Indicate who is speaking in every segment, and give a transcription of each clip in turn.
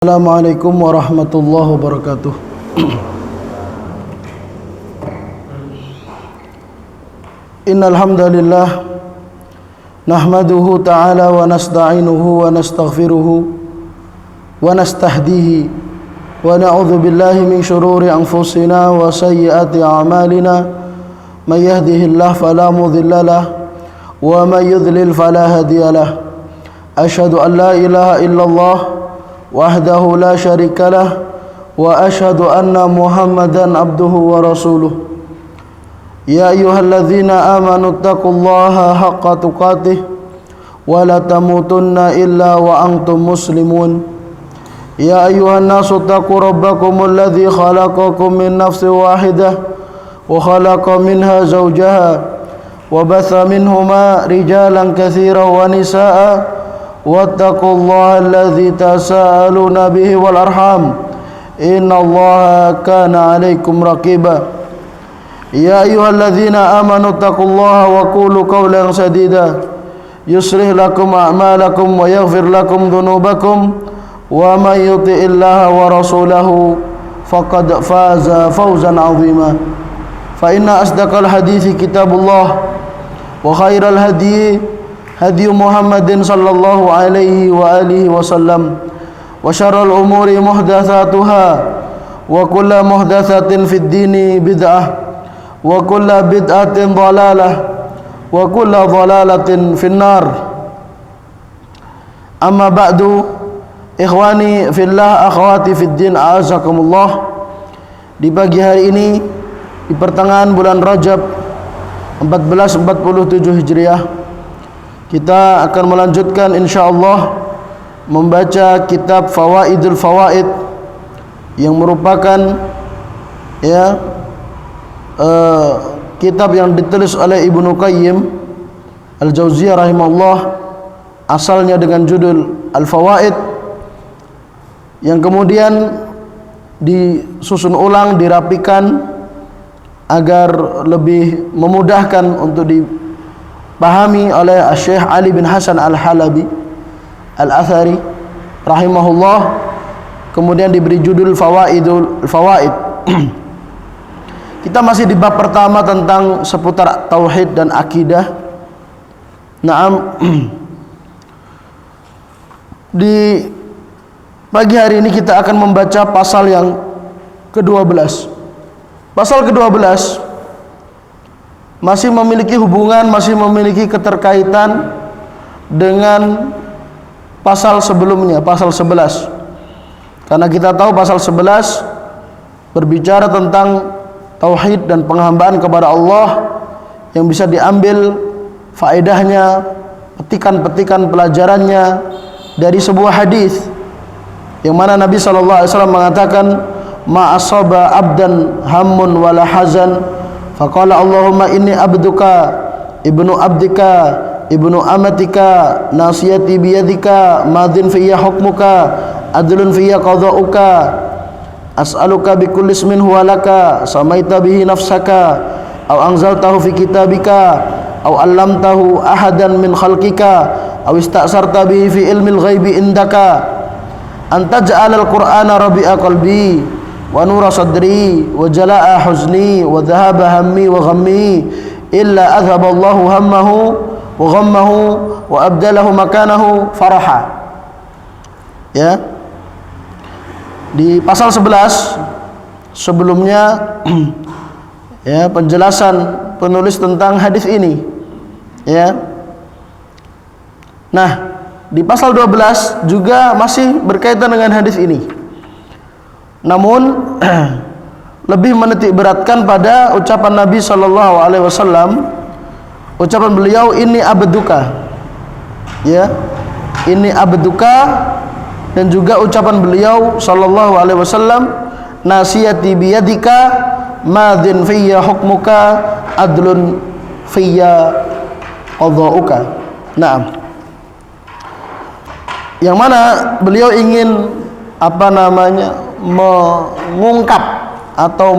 Speaker 1: Assalamualaikum warahmatullahi wabarakatuh. Innal hamdalillah nahmaduhu ta'ala wa nasta'inuhu wa nastaghfiruhu wa nastahdihi wa na'udzu billahi min shururi anfusina wa sayyiati a'malina may yahdihillahu fala mudilla lahu wa may yudlil fala hadiya lahu. Asyhadu an la ilaha illallah wahdahu la syarika lah wa asyhadu anna Muhammadan abduhu wa rasuluh. Ya ayyuhalladzina amanu taqullaha haqqa tuqatih wa la tamutunna illa wa antum muslimun. Ya ayyuhan nasu taqu rabbakumul ladzi khalaqakum min nafsin wahidah wa khalaqa minha zawjaha wa batha minhuma rijalan katsiran wa nisaa'a wattaqullaha alladzi tasaaluna bihi wal arham innallaha kana 'alaikum raqiba. Ya ayyuhalladzina amanu taqullaha wa qulu qawlan sadida yuslih lakum a'malakum wa yaghfir lakum dhunubakum wa may yuti'illaha wa rasulahu faqad faza fawzan 'azima. Fa inna asdaqal hadithi kitabullah wa khairal hadyi hadi Muhammadin sallallahu alaihi wa alihi wasallam wa syarrul umuri muhdatsatuha wa kullu muhdatsatin fid dini bid'ah wa kullu bid'atin dhalalah wa kullu dhalalatin finnar. Amma ba'du, ikhwani fillah, akhwati fid din, a'azakumullah. Di pagi hari ini, di pertengahan bulan Rajab 1447 Hijriah, kita akan melanjutkan insyaallah membaca kitab Fawaidul Fawaid yang merupakan kitab yang ditulis oleh Ibnu Qayyim Al-Jauziyah rahimahullah, asalnya dengan judul Al-Fawaid, yang kemudian disusun ulang, dirapikan agar lebih memudahkan untuk dipahami oleh Syekh Ali bin Hasan Al-Halabi Al-Athari rahimahullah. Kemudian diberi judul Fawaidul Fawaid. Kita masih di bab pertama tentang seputar tauhid dan akidah. Naam. Di pagi hari ini kita akan membaca pasal yang ke-12. Pasal ke-12 masih memiliki hubungan, masih memiliki keterkaitan dengan pasal sebelumnya, pasal 11. Karena kita tahu pasal 11 berbicara tentang tauhid dan penghambaan kepada Allah, yang bisa diambil faedahnya, petikan-petikan pelajarannya dari sebuah hadis yang mana Nabi sallallahu alaihi wasallam mengatakan, ma asaba abdan hammun wala hazan faqala Allahumma inni abduka ibnu abdika ibnu amatika nasiyati biyadika madin fiyya hukmuka adlun fiyya qada'uka as'aluka bikulli ismin huwa laka samaita bihi nafsaka aw anzaltahu fi kitabika aw 'allamtahu ahadan min khalqika aw ista'sarta bihi fi ilmil ghaibi indaka anta ja'alal qur'ana rabi'a qalbi wa nura sadri wa jalaa huzni wa dhahaba hammi wa ghammi illa adhaba Allahu hammahu wa ghammahu wa abdalahu makanahu faraha. Ya, di pasal 11 sebelumnya ya, penjelasan penulis tentang hadis ini, ya. Nah, di pasal 12 juga masih berkaitan dengan hadis ini, namun lebih menitik beratkan pada ucapan Nabi sallallahu alaihi wasallam, ucapan beliau, ini abduka, ya, ini abduka, dan juga ucapan beliau sallallahu alaihi wasallam, nasiyati biyadika madin fiyya hukmuka adlun fiyya qada'uka. Naam. Yang mana beliau ingin mengungkap atau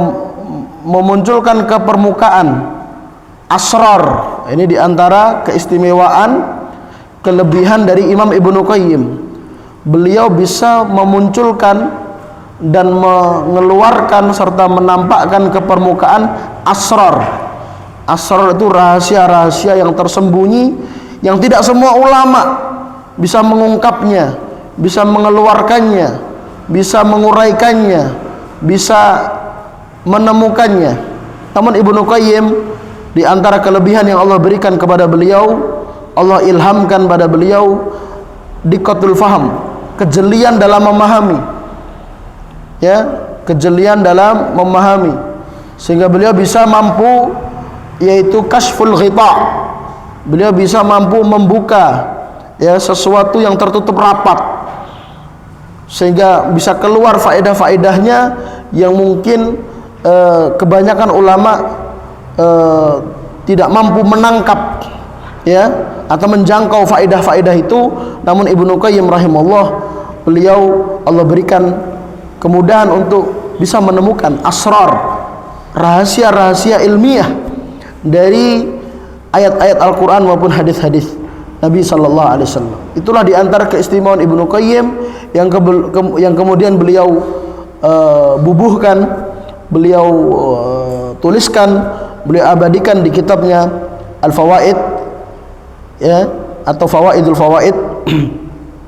Speaker 1: memunculkan ke permukaan asrar. Ini diantara keistimewaan, kelebihan dari Imam Ibnu Qayyim. beliau bisa memunculkan dan mengeluarkan serta menampakkan ke permukaan asrar. Asrar itu rahasia-rahasia yang tersembunyi, yang tidak semua ulama bisa mengungkapnya, bisa mengeluarkannya, bisa menguraikannya, bisa menemukannya. Namun Ibnu Qayyim, di antara kelebihan yang Allah berikan kepada beliau, Allah ilhamkan pada beliau diqqatul faham, kejelian dalam memahami. Ya, kejelian dalam memahami, sehingga beliau bisa mampu, yaitu kasful ghita. Beliau bisa mampu membuka ya sesuatu yang tertutup rapat, sehingga bisa keluar faedah-faedahnya yang mungkin kebanyakan ulama tidak mampu menangkap ya atau menjangkau faedah-faedah itu. Namun Ibnu Qayyim rahimahullah, beliau Allah berikan kemudahan untuk bisa menemukan asrar, rahasia-rahasia ilmiah dari ayat-ayat Al-Quran maupun hadis-hadis Nabi sallallahu alaihi wasallam. Itulah di antara keistimewaan Ibnu Qayyim yang kemudian beliau bubuhkan, beliau tuliskan, beliau abadikan di kitabnya Al-Fawaid ya, atau Fawaidul Fawaid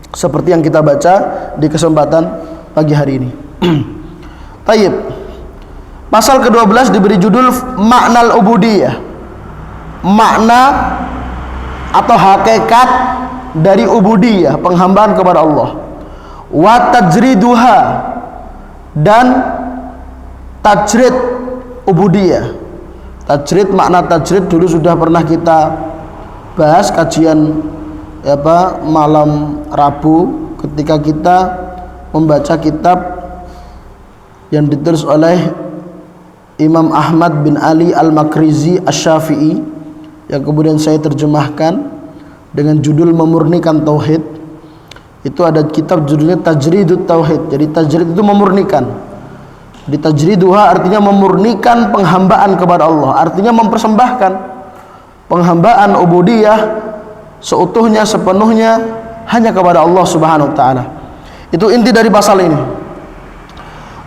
Speaker 1: seperti yang kita baca di kesempatan pagi hari ini. Tayyib. Pasal ke-12 diberi judul maknal ubudiyah. Makna atau hakikat dari ubudiyah, penghambaan kepada Allah. Wa tajriduha, dan tajrid ubudiyah. Tajrid, makna tajrid dulu sudah pernah kita bahas kajian malam Rabu ketika kita membaca kitab yang ditulis oleh Imam Ahmad bin Ali Al-Makrizi Asy-Syafi'i, yang kemudian saya terjemahkan dengan judul Memurnikan Tauhid. Itu ada kitab judulnya Tajridut Tauhid. Jadi tajrid itu memurnikan. Di tajriduha artinya memurnikan penghambaan kepada Allah, artinya mempersembahkan penghambaan ubudiyah seutuhnya, sepenuhnya hanya kepada Allah Subhanahu wa taala. Itu inti dari pasal ini.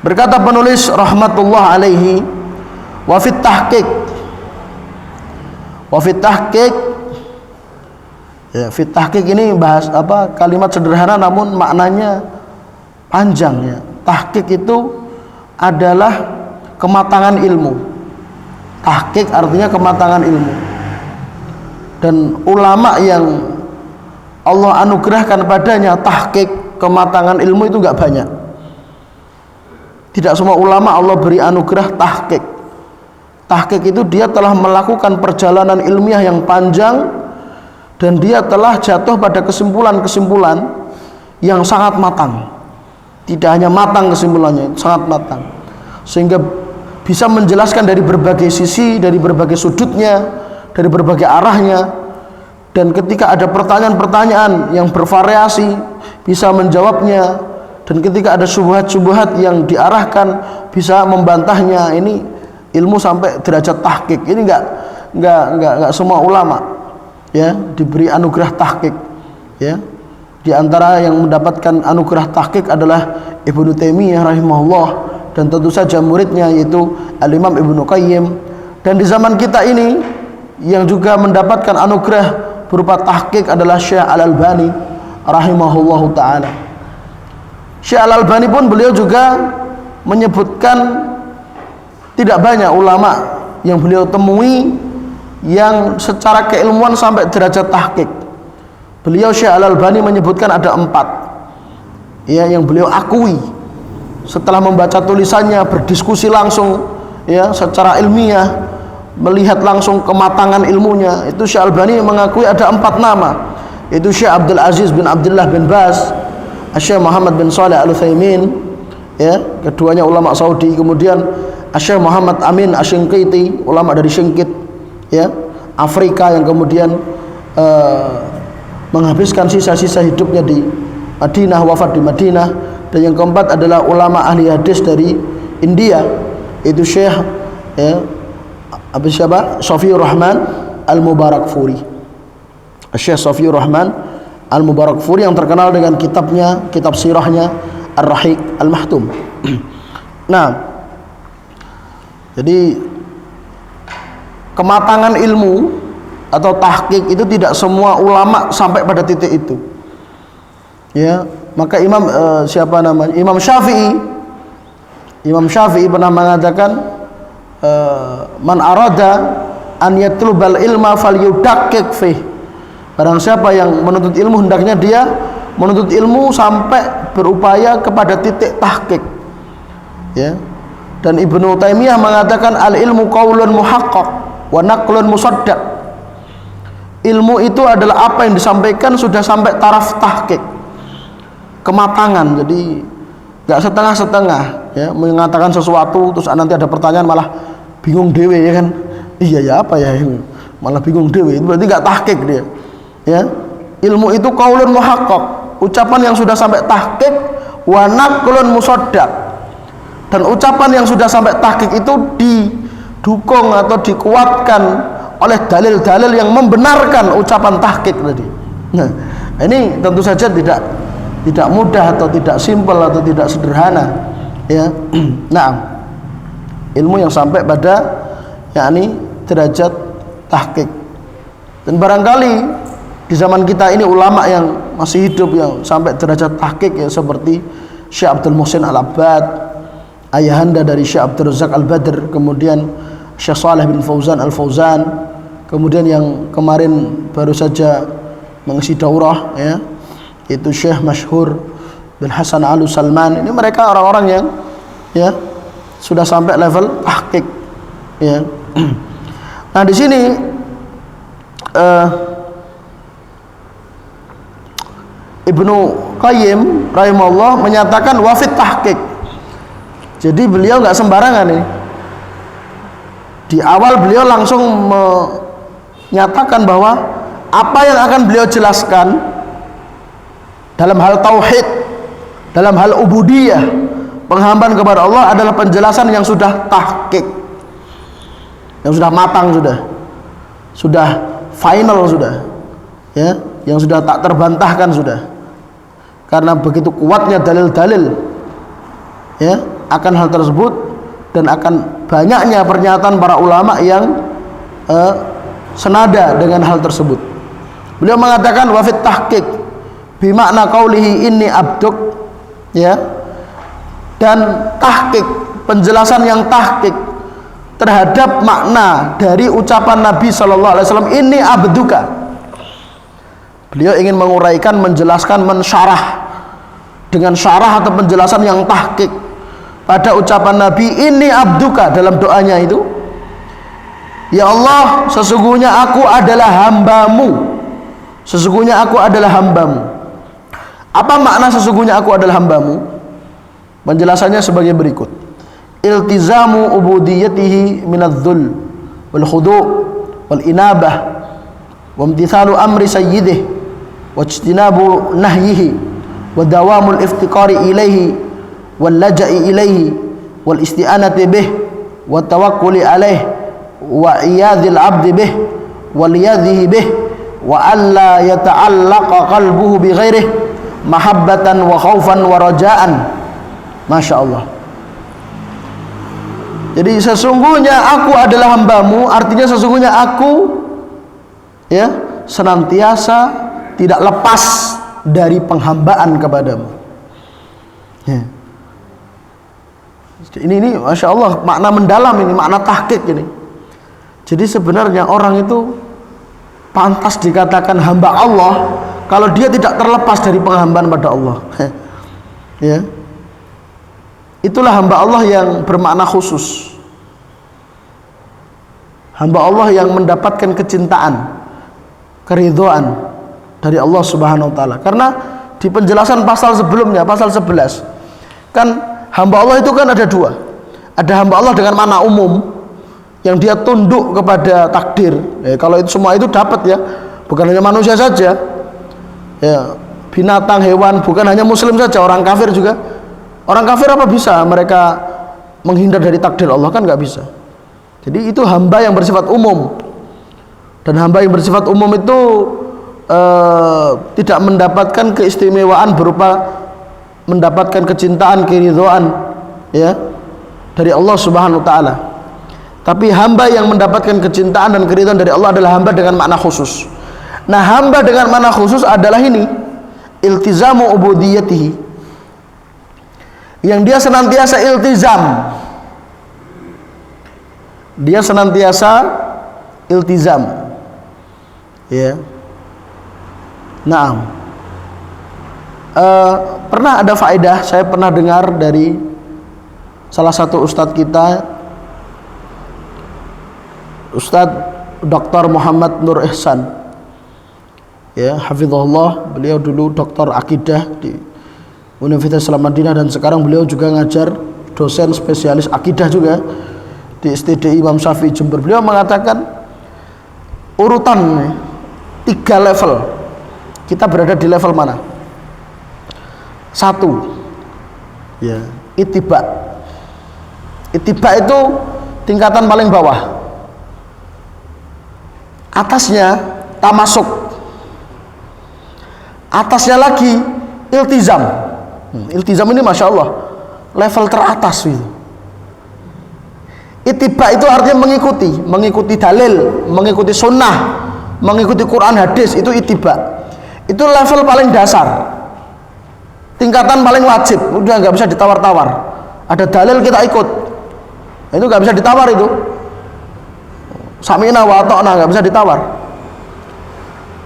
Speaker 1: Berkata penulis rahmatullah alaihi, wa fit tahqiq, wa fit tahqiq, ya, fit tahqiq ini bahas kalimat sederhana namun maknanya panjang ya. Tahqiq itu adalah kematangan ilmu. Tahqiq artinya kematangan ilmu. Dan ulama yang Allah anugerahkan padanya tahqiq, kematangan ilmu itu enggak banyak. Tidak semua ulama Allah beri anugerah tahqiq. Tahqiq itu dia telah melakukan perjalanan ilmiah yang panjang, dan dia telah jatuh pada kesimpulan-kesimpulan yang sangat matang. Tidak hanya matang kesimpulannya, sangat matang, sehingga bisa menjelaskan dari berbagai sisi, dari berbagai sudutnya, dari berbagai arahnya. Dan ketika ada pertanyaan-pertanyaan yang bervariasi, bisa menjawabnya. Dan ketika ada syubhat-syubhat yang diarahkan, bisa membantahnya. Ini ilmu sampai derajat tahqiq. Ini enggak semua ulama ya diberi anugerah tahqiq ya. Di antara yang mendapatkan anugerah tahqiq adalah Ibnu Taimiyah rahimahullah, dan tentu saja muridnya yaitu Al-Imam Ibnu Qayyim. Dan di zaman kita ini yang juga mendapatkan anugerah berupa tahqiq adalah Syekh Al-Albani rahimahullahu taala. Syekh Al-Albani pun beliau juga menyebutkan tidak banyak ulama yang beliau temui yang secara keilmuan sampai derajat tahqiq. Beliau Syekh Al-Albani menyebutkan ada 4 ya yang beliau akui setelah membaca tulisannya, berdiskusi langsung ya secara ilmiah, melihat langsung kematangan ilmunya. Itu Syekh Al-Albani mengakui ada 4 nama, yaitu Syekh Abdul Aziz bin Abdullah bin Baz, Syekh Muhammad bin Shalih Al-Utsaimin ya, keduanya ulama Saudi, kemudian Syekh Muhammad Amin Asy-Shinqiti, ulama dari Shinqit ya, Afrika, yang kemudian menghabiskan sisa-sisa hidupnya di Madinah, wafat di Madinah. Dan yang keempat adalah ulama ahli hadis dari India, itu Syekh ya, Safiur Rahman Al-Mubarakfuri. Syekh Safiur Rahman Al-Mubarakfuri yang terkenal dengan kitabnya, kitab sirahnya Ar-Rahiq Al-Mahtum. Nah, jadi kematangan ilmu atau tahqiq itu tidak semua ulama sampai pada titik itu. Ya, maka siapa namanya? Imam Syafi'i pernah mengatakan man arada an yatlubal ilma falyudaqqiq fih. Barang siapa yang menuntut ilmu, hendaknya dia menuntut ilmu sampai berupaya kepada titik tahqiq. Ya. Dan Ibnu Taimiyah mengatakan al ilmu qaulun muhaqqaq wa naqlun musaddaq. Ilmu itu adalah apa yang disampaikan sudah sampai taraf tahqiq, kematangan. Jadi nggak setengah-setengah, ya, mengatakan sesuatu terus nanti ada pertanyaan malah bingung dewe, ya kan? Iya ya, apa ya ini? Malah bingung dewe, itu berarti nggak tahqiq dia. Ya, ilmu itu qaulun muhaqqaq, ucapan yang sudah sampai tahqiq, wa naqlun musaddaq. Dan ucapan yang sudah sampai tahqiq itu didukung atau dikuatkan oleh dalil-dalil yang membenarkan ucapan tahqiq tadi. Nah, ini tentu saja tidak mudah atau tidak simpel atau tidak sederhana, ya. Nah, ilmu yang sampai pada yakni derajat tahqiq. Dan barangkali di zaman kita ini ulama yang masih hidup yang sampai derajat tahqiq, ya, seperti Syekh Abdul Muhsin Al-Abbad, ayahanda dari Syekh Abdul Razak Al-Badr, kemudian Syekh Saleh bin Fauzan Al-Fauzan, kemudian yang kemarin baru saja mengisi daurah, ya, itu Syekh Masyhur bin Hasan Alu Salman. Ini mereka orang-orang yang, ya, sudah sampai level tahqiq, ya. Nah, di sini Ibnu Qayyim rahimahullah menyatakan wafit tahqiq. Jadi beliau nggak sembarangan ini. Di awal beliau langsung menyatakan bahwa apa yang akan beliau jelaskan dalam hal tauhid, dalam hal ubudiyah, penghambaan kepada Allah adalah penjelasan yang sudah tahqiq, yang sudah matang, sudah final, ya, yang sudah tak terbantahkan sudah. Karena begitu kuatnya dalil-dalil, ya, akan hal tersebut, dan akan banyaknya pernyataan para ulama yang senada dengan hal tersebut. Beliau mengatakan wafit tahqiq bimakna qaulihi inni abduk, ya, dan tahqiq, penjelasan yang tahqiq terhadap makna dari ucapan Nabi sallallahu alaihi wasallam inni abduka. Beliau ingin menguraikan, menjelaskan, mensyarah dengan syarah atau penjelasan yang tahqiq pada ucapan Nabi ini abduka dalam doanya itu, ya Allah, sesungguhnya aku adalah hambamu, sesungguhnya aku adalah hambamu. Apa makna sesungguhnya aku adalah hambamu? Penjelasannya sebagai berikut: iltizamu ubudiyatihi minadz-dzul wal khudu' wal inabah wa imtithalu amri sayyidih wa ijtinabu nahyihi wa dawamul iftiqari ilaihi wal laja'i ilaihi wal isti'anati bih wa tawakkuli alaih wa iyadhil abdi bih wal yadhihi bih wa alla yata'allaqa qalbuhu bi ghairihi mahabbatan wa khaufan wa raja'an. Masya Allah. Jadi sesungguhnya aku adalah hambamu, artinya sesungguhnya aku, ya, senantiasa tidak lepas dari penghambaan kepadamu, ya. Ini Masya Allah, makna mendalam ini, makna tahqiq ini. Jadi sebenarnya orang itu pantas dikatakan hamba Allah kalau dia tidak terlepas dari penghambaan pada Allah, ya. Itulah hamba Allah yang bermakna khusus, hamba Allah yang mendapatkan kecintaan, keridhaan dari Allah Subhanahu wa taala. Karena di penjelasan pasal sebelumnya, pasal 11, kan hamba Allah itu kan ada dua. Ada hamba Allah dengan makna umum, yang dia tunduk kepada takdir. Kalau itu semua itu dapat, ya, bukan hanya manusia saja, ya, binatang, hewan, bukan hanya muslim saja, orang kafir juga. Orang kafir apa bisa mereka menghindar dari takdir Allah? Kan nggak bisa. Jadi itu hamba yang bersifat umum. Dan hamba yang bersifat umum itu tidak mendapatkan keistimewaan berupa mendapatkan kecintaan, keridhaan ya dari Allah Subhanahu wa taala. Tapi hamba yang mendapatkan kecintaan dan keridhaan dari Allah adalah hamba dengan makna khusus. Nah, hamba dengan makna khusus adalah ini, iltizamu ubudiyatihi, yang dia senantiasa iltizam, dia senantiasa iltizam ya. Nah, pernah ada faedah, saya pernah dengar dari salah satu ustadz kita, Ustadz Dr. Muhammad Nur Ihsan ya, hafizahullah. Beliau dulu doktor akidah di Universitas Islam Madinah dan sekarang beliau juga ngajar, dosen spesialis akidah juga di STD Imam Syafi'i Jember. Beliau mengatakan urutan 3 level, kita berada di level mana? 1 ya, ittiba. Ittiba itu tingkatan paling bawah. Atasnya tamasuk, atasnya lagi iltizam. Iltizam ini masya Allah level teratas gitu. Ittiba itu artinya mengikuti dalil, mengikuti sunnah, mengikuti Quran hadis, itu ittiba. Itu level paling dasar, tingkatan paling wajib, udah nggak bisa ditawar-tawar. Ada dalil kita ikut, itu nggak bisa ditawar itu. Sami'na wa ata'na, nggak bisa ditawar.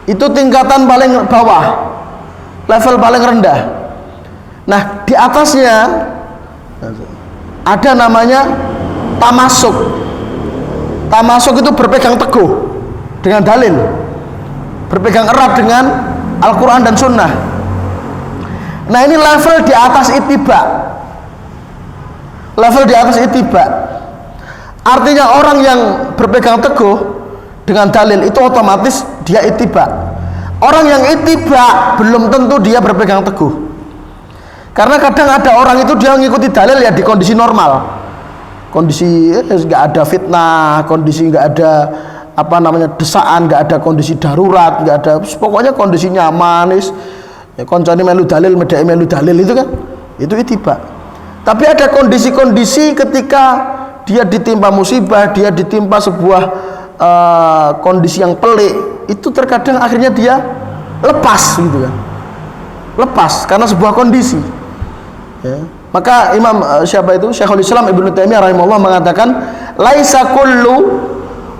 Speaker 1: Itu tingkatan paling bawah, level paling rendah. Nah, di atasnya ada namanya tamasuk. Tamasuk itu berpegang teguh dengan dalil, berpegang erat dengan Al-Quran dan Sunnah. Nah, ini level di atas ittiba. Level di atas ittiba artinya orang yang berpegang teguh dengan dalil itu otomatis dia ittiba. Orang yang ittiba belum tentu dia berpegang teguh, karena kadang ada orang itu dia mengikuti dalil ya di kondisi normal, kondisi nggak ada fitnah, kondisi nggak ada apa namanya desaan, nggak ada kondisi darurat, nggak ada, pokoknya kondisi nyaman ya, koncone melu dalil, medai melu dalil, itu kan itu ittiba. Tapi ada kondisi-kondisi ketika dia ditimpa musibah, dia ditimpa sebuah kondisi yang pelik, itu terkadang akhirnya dia lepas gitu kan, lepas karena sebuah kondisi ya. Maka Imam siapa itu, Syekhul Islam Ibnu Taimiyah rahimahullah mengatakan, laisa kullu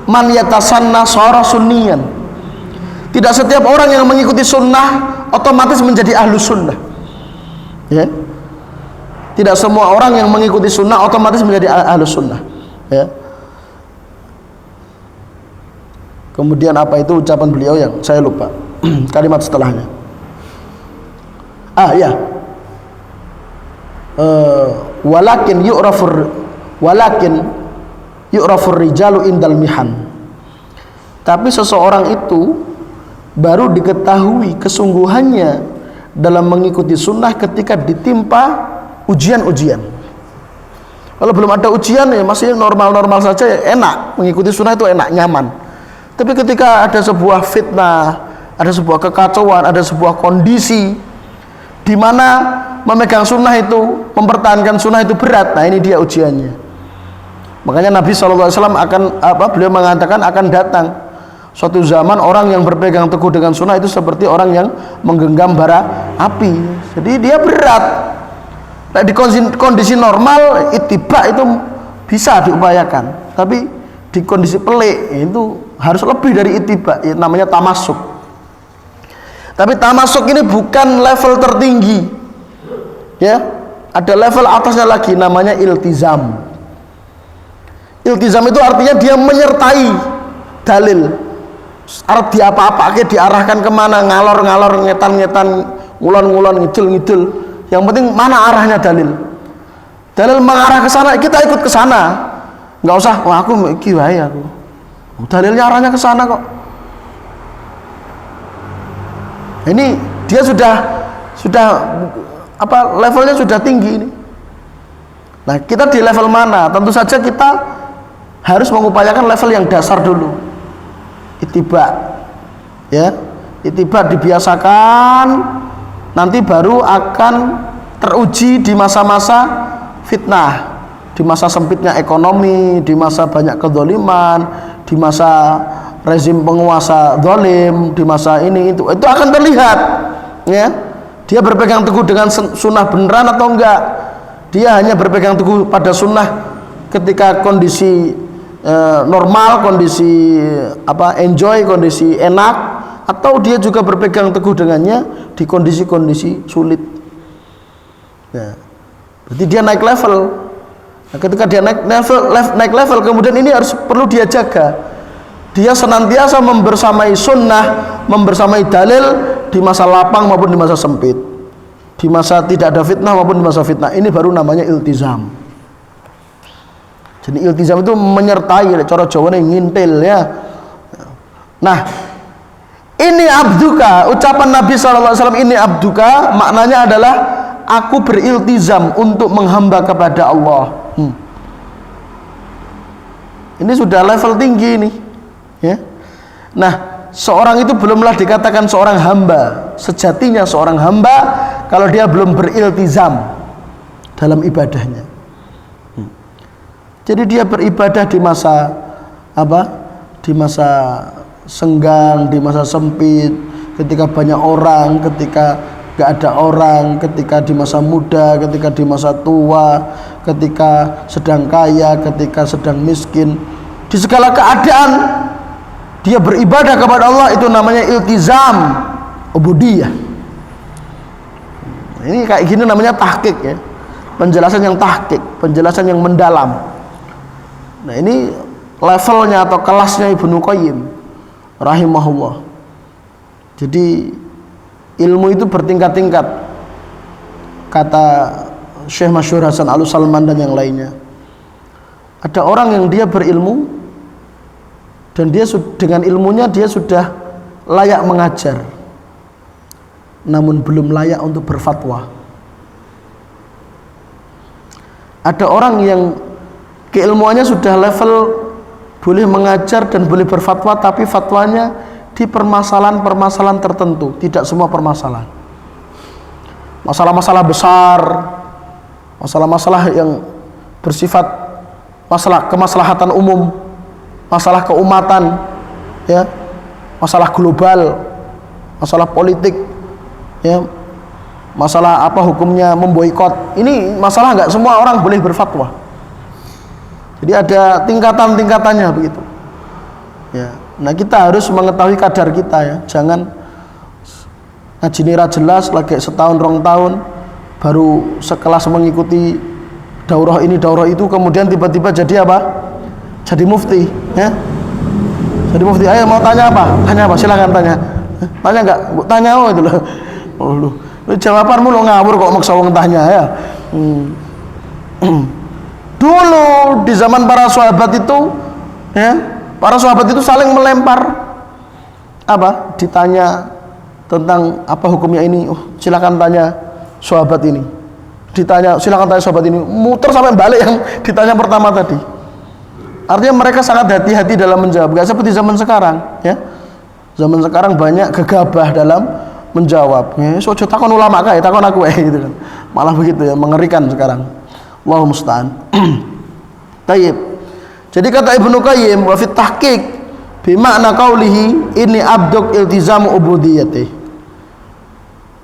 Speaker 1: man yatasanna shara sunniyan. Tidak setiap orang yang mengikuti sunnah otomatis menjadi ahlus sunnah ya. Tidak semua orang yang mengikuti sunnah otomatis menjadi ahlus sunnah ya. Kemudian apa itu ucapan beliau yang saya lupa kalimat setelahnya. Ya, walakin yu'rafur rijalu indal mihan. Tapi seseorang itu baru diketahui kesungguhannya dalam mengikuti sunnah ketika ditimpa ujian-ujian. Kalau belum ada ujian ya masih normal-normal saja ya, enak, mengikuti sunnah itu enak, nyaman. Tapi ketika ada sebuah fitnah, ada sebuah kekacauan, ada sebuah kondisi di mana memegang sunnah itu, mempertahankan sunnah itu berat, nah ini dia ujiannya. Makanya Nabi SAW beliau mengatakan akan datang suatu zaman orang yang berpegang teguh dengan sunnah itu seperti orang yang menggenggam bara api. Jadi dia berat. Nah, di kondisi normal ittiba itu bisa diupayakan, tapi di kondisi pelik itu harus lebih dari ittiba, namanya tamasuk. Tapi tamasuk ini bukan level tertinggi ya, ada level atasnya lagi namanya iltizam. Iltizam itu artinya dia menyertai dalil, arep diapa-apake, diarahkan kemana, ngalor-ngalor, ngetan-ngetan, ngulon-ngulon, ngidul-ngidul, yang penting mana arahnya dalil. Dalil mengarah ke sana, kita ikut ke sana. Nggak usah, wah aku iki wae aku. Dalilnya arahnya ke sana kok. Ini dia sudah levelnya sudah tinggi ini. Nah, kita di level mana? Tentu saja kita harus mengupayakan level yang dasar dulu. Ittiba. Ya. Itibar dibiasakan, nanti baru akan teruji di masa-masa fitnah, di masa sempitnya ekonomi, di masa banyak kezaliman, di masa rezim penguasa zalim, di masa ini itu akan terlihat, ya. Dia berpegang teguh dengan sunnah beneran atau enggak. Dia hanya berpegang teguh pada sunnah ketika kondisi normal, kondisi enjoy, kondisi enak, atau dia juga berpegang teguh dengannya di kondisi-kondisi sulit. Ya. Berarti dia naik level. Nah, ketika dia naik level, kemudian ini perlu dia jaga. Dia senantiasa membersamai sunnah, membersamai dalil di masa lapang maupun di masa sempit, di masa tidak ada fitnah maupun di masa fitnah. Ini baru namanya iltizam. Jadi iltizam itu menyertai, cara Jawa ini ngintil, ya. Nah, ini abduka, ucapan Nabi SAW, ini abduka, maknanya adalah aku beriltizam untuk menghamba kepada Allah. Ini sudah level tinggi ini, ya. Nah, seorang itu belumlah dikatakan seorang hamba. Sejatinya seorang hamba kalau dia belum beriltizam dalam ibadahnya. Jadi dia beribadah di masa di masa senggang, di masa sempit, ketika banyak orang, ketika gak ada orang, ketika di masa muda, ketika di masa tua, ketika sedang kaya, ketika sedang miskin, di segala keadaan dia beribadah kepada Allah. Itu namanya iltizam ubudiyah. Ini kayak gini namanya tahqiq, ya. Penjelasan yang tahqiq, penjelasan yang mendalam. Nah, ini levelnya atau kelasnya Ibnu Qayyim rahimahullah. Jadi ilmu itu bertingkat-tingkat, kata Syekh Masyhur Hasan Al-Salman dan yang lainnya. Ada orang yang dia berilmu dan dia dengan ilmunya dia sudah layak mengajar, namun belum layak untuk berfatwa. Ada orang yang keilmuannya sudah level boleh mengajar dan boleh berfatwa, tapi fatwanya di permasalahan-permasalahan tertentu, tidak semua permasalahan. Masalah-masalah besar, masalah-masalah yang bersifat masalah kemaslahatan umum, masalah keumatan, ya, masalah global, masalah politik, ya, masalah apa hukumnya memboikot. Ini masalah nggak semua orang boleh berfatwa. Jadi ada tingkatan-tingkatannya begitu. Ya. Nah, kita harus mengetahui kadar kita, ya. Jangan ngaji nira jelas lagi setahun 2 tahun baru sekelas mengikuti daurah ini daurah itu, kemudian tiba-tiba jadi apa? Jadi mufti, ya. Jadi mufti. Ayo mau tanya apa? Tanya apa? Silakan tanya. Tanya enggak? Tanya itu loh. Oh, lu jawabanmu lo ngawur kok maksa wong tanya, ya. Dulu di zaman para sahabat itu, ya, para sahabat itu saling melempar apa? Ditanya tentang apa hukumnya ini, oh, silakan tanya sahabat ini. Ditanya, silakan tanya sahabat ini. Muter sampai balik yang ditanya pertama tadi. Artinya mereka sangat hati-hati dalam menjawab. Gak seperti zaman sekarang, ya. Zaman sekarang banyak gegabah dalam menjawab. Ya, so takon ulama kae, takon aku gitu kan. Malah begitu, ya, mengerikan sekarang. Allahu musta'an. Tayyib. Jadi kata Ibnu Qayyim, wa fit tahqiq bi makna qaulihi ini abduk iltizamu ubudiyyati.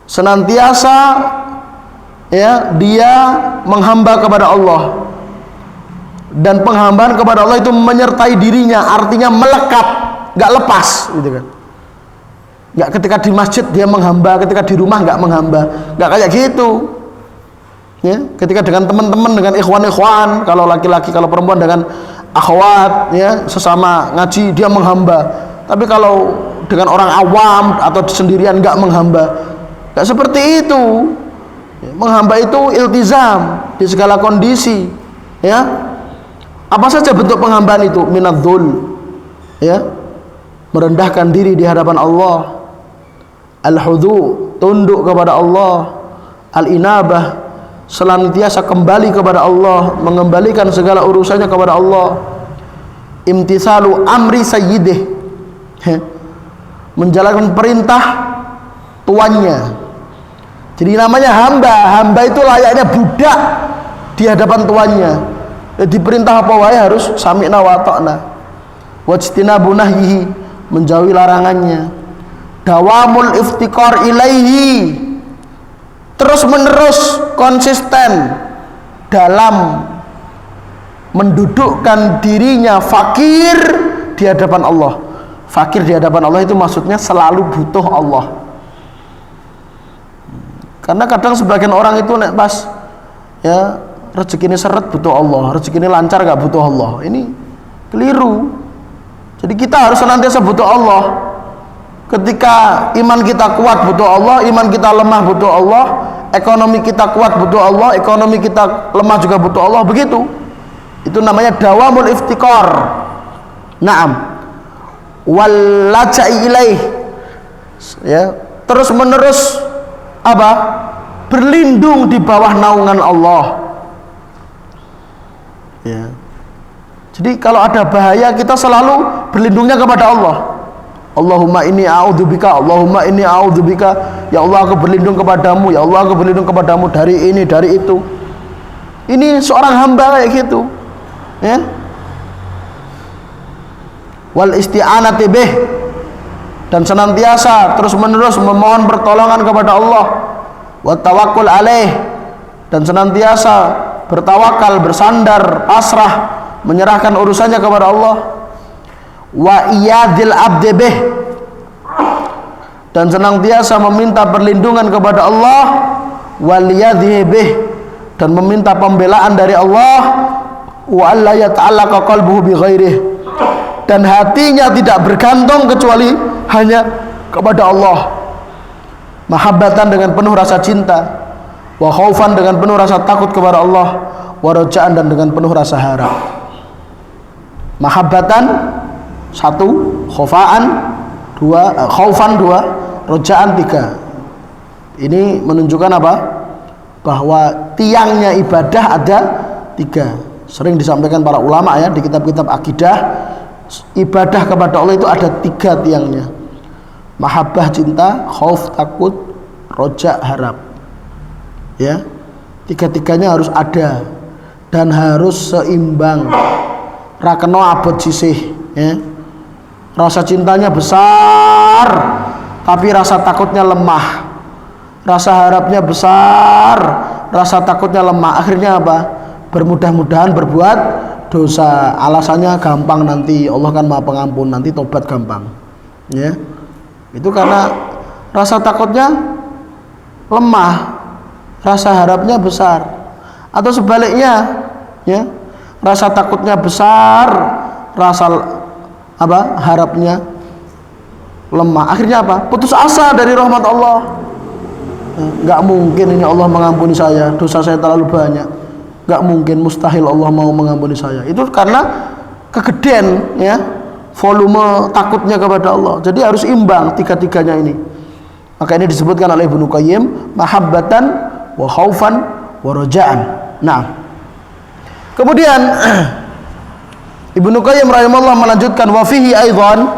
Speaker 1: Senantiasa, ya, dia menghamba kepada Allah, dan penghambaan kepada Allah itu menyertai dirinya, artinya melekat, nggak lepas, gitu kan. Nggak ketika di masjid dia menghamba, ketika di rumah nggak menghamba, nggak kayak gitu. Ya, ketika dengan teman-teman, dengan ikhwan-ikhwan, kalau laki-laki, kalau perempuan dengan akhwat, ya, sesama ngaji dia menghamba. Tapi kalau dengan orang awam atau sendirian nggak menghamba, nggak seperti itu. Ya, menghamba itu iltizam di segala kondisi, ya. Apa saja bentuk penghambaan itu? Minadzul, ya, merendahkan diri di hadapan Allah, al-hudu, tunduk kepada Allah, al-inabah, senantiasa kembali kepada Allah, mengembalikan segala urusannya kepada Allah, imtithalu amri sayyidih, menjalankan perintah tuannya. Jadi namanya hamba. Hamba itu layaknya budak di hadapan tuannya. Jadi perintah apa wae harus sami'na wa ta'na. Wajtinabu nahyihi, menjauhi larangannya. Dawamul iftikar ilaihi, terus menerus konsisten dalam mendudukkan dirinya fakir di hadapan Allah. Fakir di hadapan Allah itu maksudnya selalu butuh Allah. Karena kadang sebagian orang itu nek pas ya rezeki ini seret butuh Allah, rezeki ini lancar gak butuh Allah. Ini keliru. Jadi kita harus senantiasa butuh Allah. Ketika iman kita kuat butuh Allah, iman kita lemah butuh Allah, ekonomi kita kuat butuh Allah, ekonomi kita lemah juga butuh Allah, begitu. Itu namanya dawamul iftikar. Naam. Wal laja'i ilaih. Ya, terus menerus apa? Berlindung di bawah naungan Allah. Ya. Jadi kalau ada bahaya kita selalu berlindungnya kepada Allah. Allahumma inni a'udzubika, Allahumma inni a'udzubika, ya Allah aku berlindung kepadamu, ya Allah aku berlindung kepadamu dari ini, dari itu. Ini seorang hamba kayak gitu. Ya. Wal isti'anati bih, dan senantiasa terus menerus memohon pertolongan kepada Allah. Wa tawakkul alaih, dan senantiasa bertawakal, bersandar, pasrah, menyerahkan urusannya kepada Allah. Wa iyadil abdi bih, dan senantiasa meminta perlindungan kepada Allah. Wal yadhi bih, dan meminta pembelaan dari Allah. Wa alla yata'allaqa qalbuhu bi ghairihi, dan hatinya tidak bergantung kecuali hanya kepada Allah. Mahabbatan, dengan penuh rasa cinta. Wa khaufan, dengan penuh rasa takut kepada Allah. Wa raja'an, dan dengan penuh rasa harap. Mahabbatan satu, khofaan dua, khaufan dua, raja'an tiga. Ini menunjukkan apa? Bahwa tiangnya ibadah ada tiga. Sering disampaikan para ulama ya di kitab-kitab akidah, ibadah kepada Allah itu ada tiga tiangnya. Mahabbah cinta, khauf takut, roja harap. Ya, tiga-tiganya harus ada dan harus seimbang. Rakeno abot sisih, ya. Rasa cintanya besar, tapi rasa takutnya lemah. Rasa harapnya besar, rasa takutnya lemah. Akhirnya apa? Bermudah-mudahan berbuat dosa. Alasannya gampang, nanti Allah kan Maha Pengampun, nanti tobat gampang. Ya. Itu karena rasa takutnya lemah, rasa harapnya besar. Atau sebaliknya, ya. Rasa takutnya besar, rasa apa? Harapnya lemah. Akhirnya apa? Putus asa dari rahmat Allah. Nggak mungkin ini Allah mengampuni saya, dosa saya terlalu banyak. Nggak mungkin, mustahil Allah mau mengampuni saya. Itu karena kegedean, ya, volume takutnya kepada Allah. Jadi harus imbang tiga-tiganya ini. Maka ini disebutkan oleh Ibnu Qayyim, mahabbatan wa khaufan wa raja'an. Nah, kemudian Ibnu Qayyim rahimahullah melanjutkan, wa fihi aidan,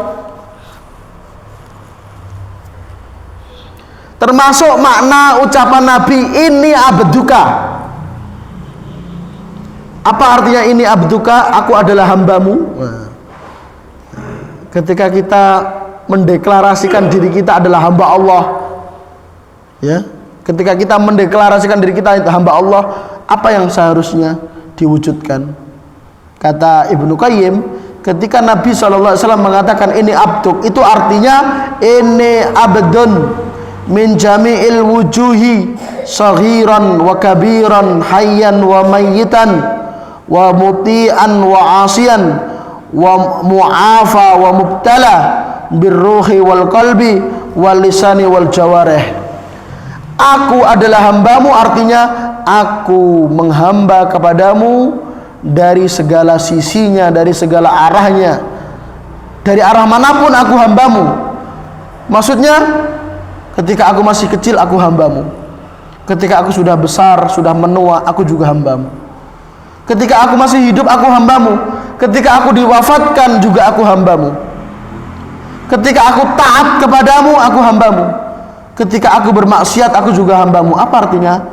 Speaker 1: termasuk makna ucapan Nabi, ini abduka. Apa artinya ini abduka? Aku adalah hambamu. Ketika kita mendeklarasikan diri kita adalah hamba Allah, ya, ketika kita mendeklarasikan diri kita hamba Allah, apa yang seharusnya diwujudkan? Kata Ibnu Qayyim, ketika Nabi SAW mengatakan ini abduk, itu artinya ini abdun min jami'il wujuhi, saghiran wa kabiran, hayyan wa mayyitan, wa muti'an wa asiyan, wa mu'afa wa mubtala birruhi wal qalbi wal lisani wal jawarih. Aku adalah hambamu, artinya aku menghamba kepadamu dari segala sisinya, dari segala arahnya, dari arah manapun aku hambamu. Maksudnya ketika aku masih kecil aku hambamu, ketika aku sudah besar, sudah menua, aku juga hambamu. Ketika aku masih hidup aku hambamu, ketika aku diwafatkan juga aku hambamu. Ketika aku taat kepadamu, aku hambamu. Ketika aku bermaksiat, aku juga hambamu. Apa artinya?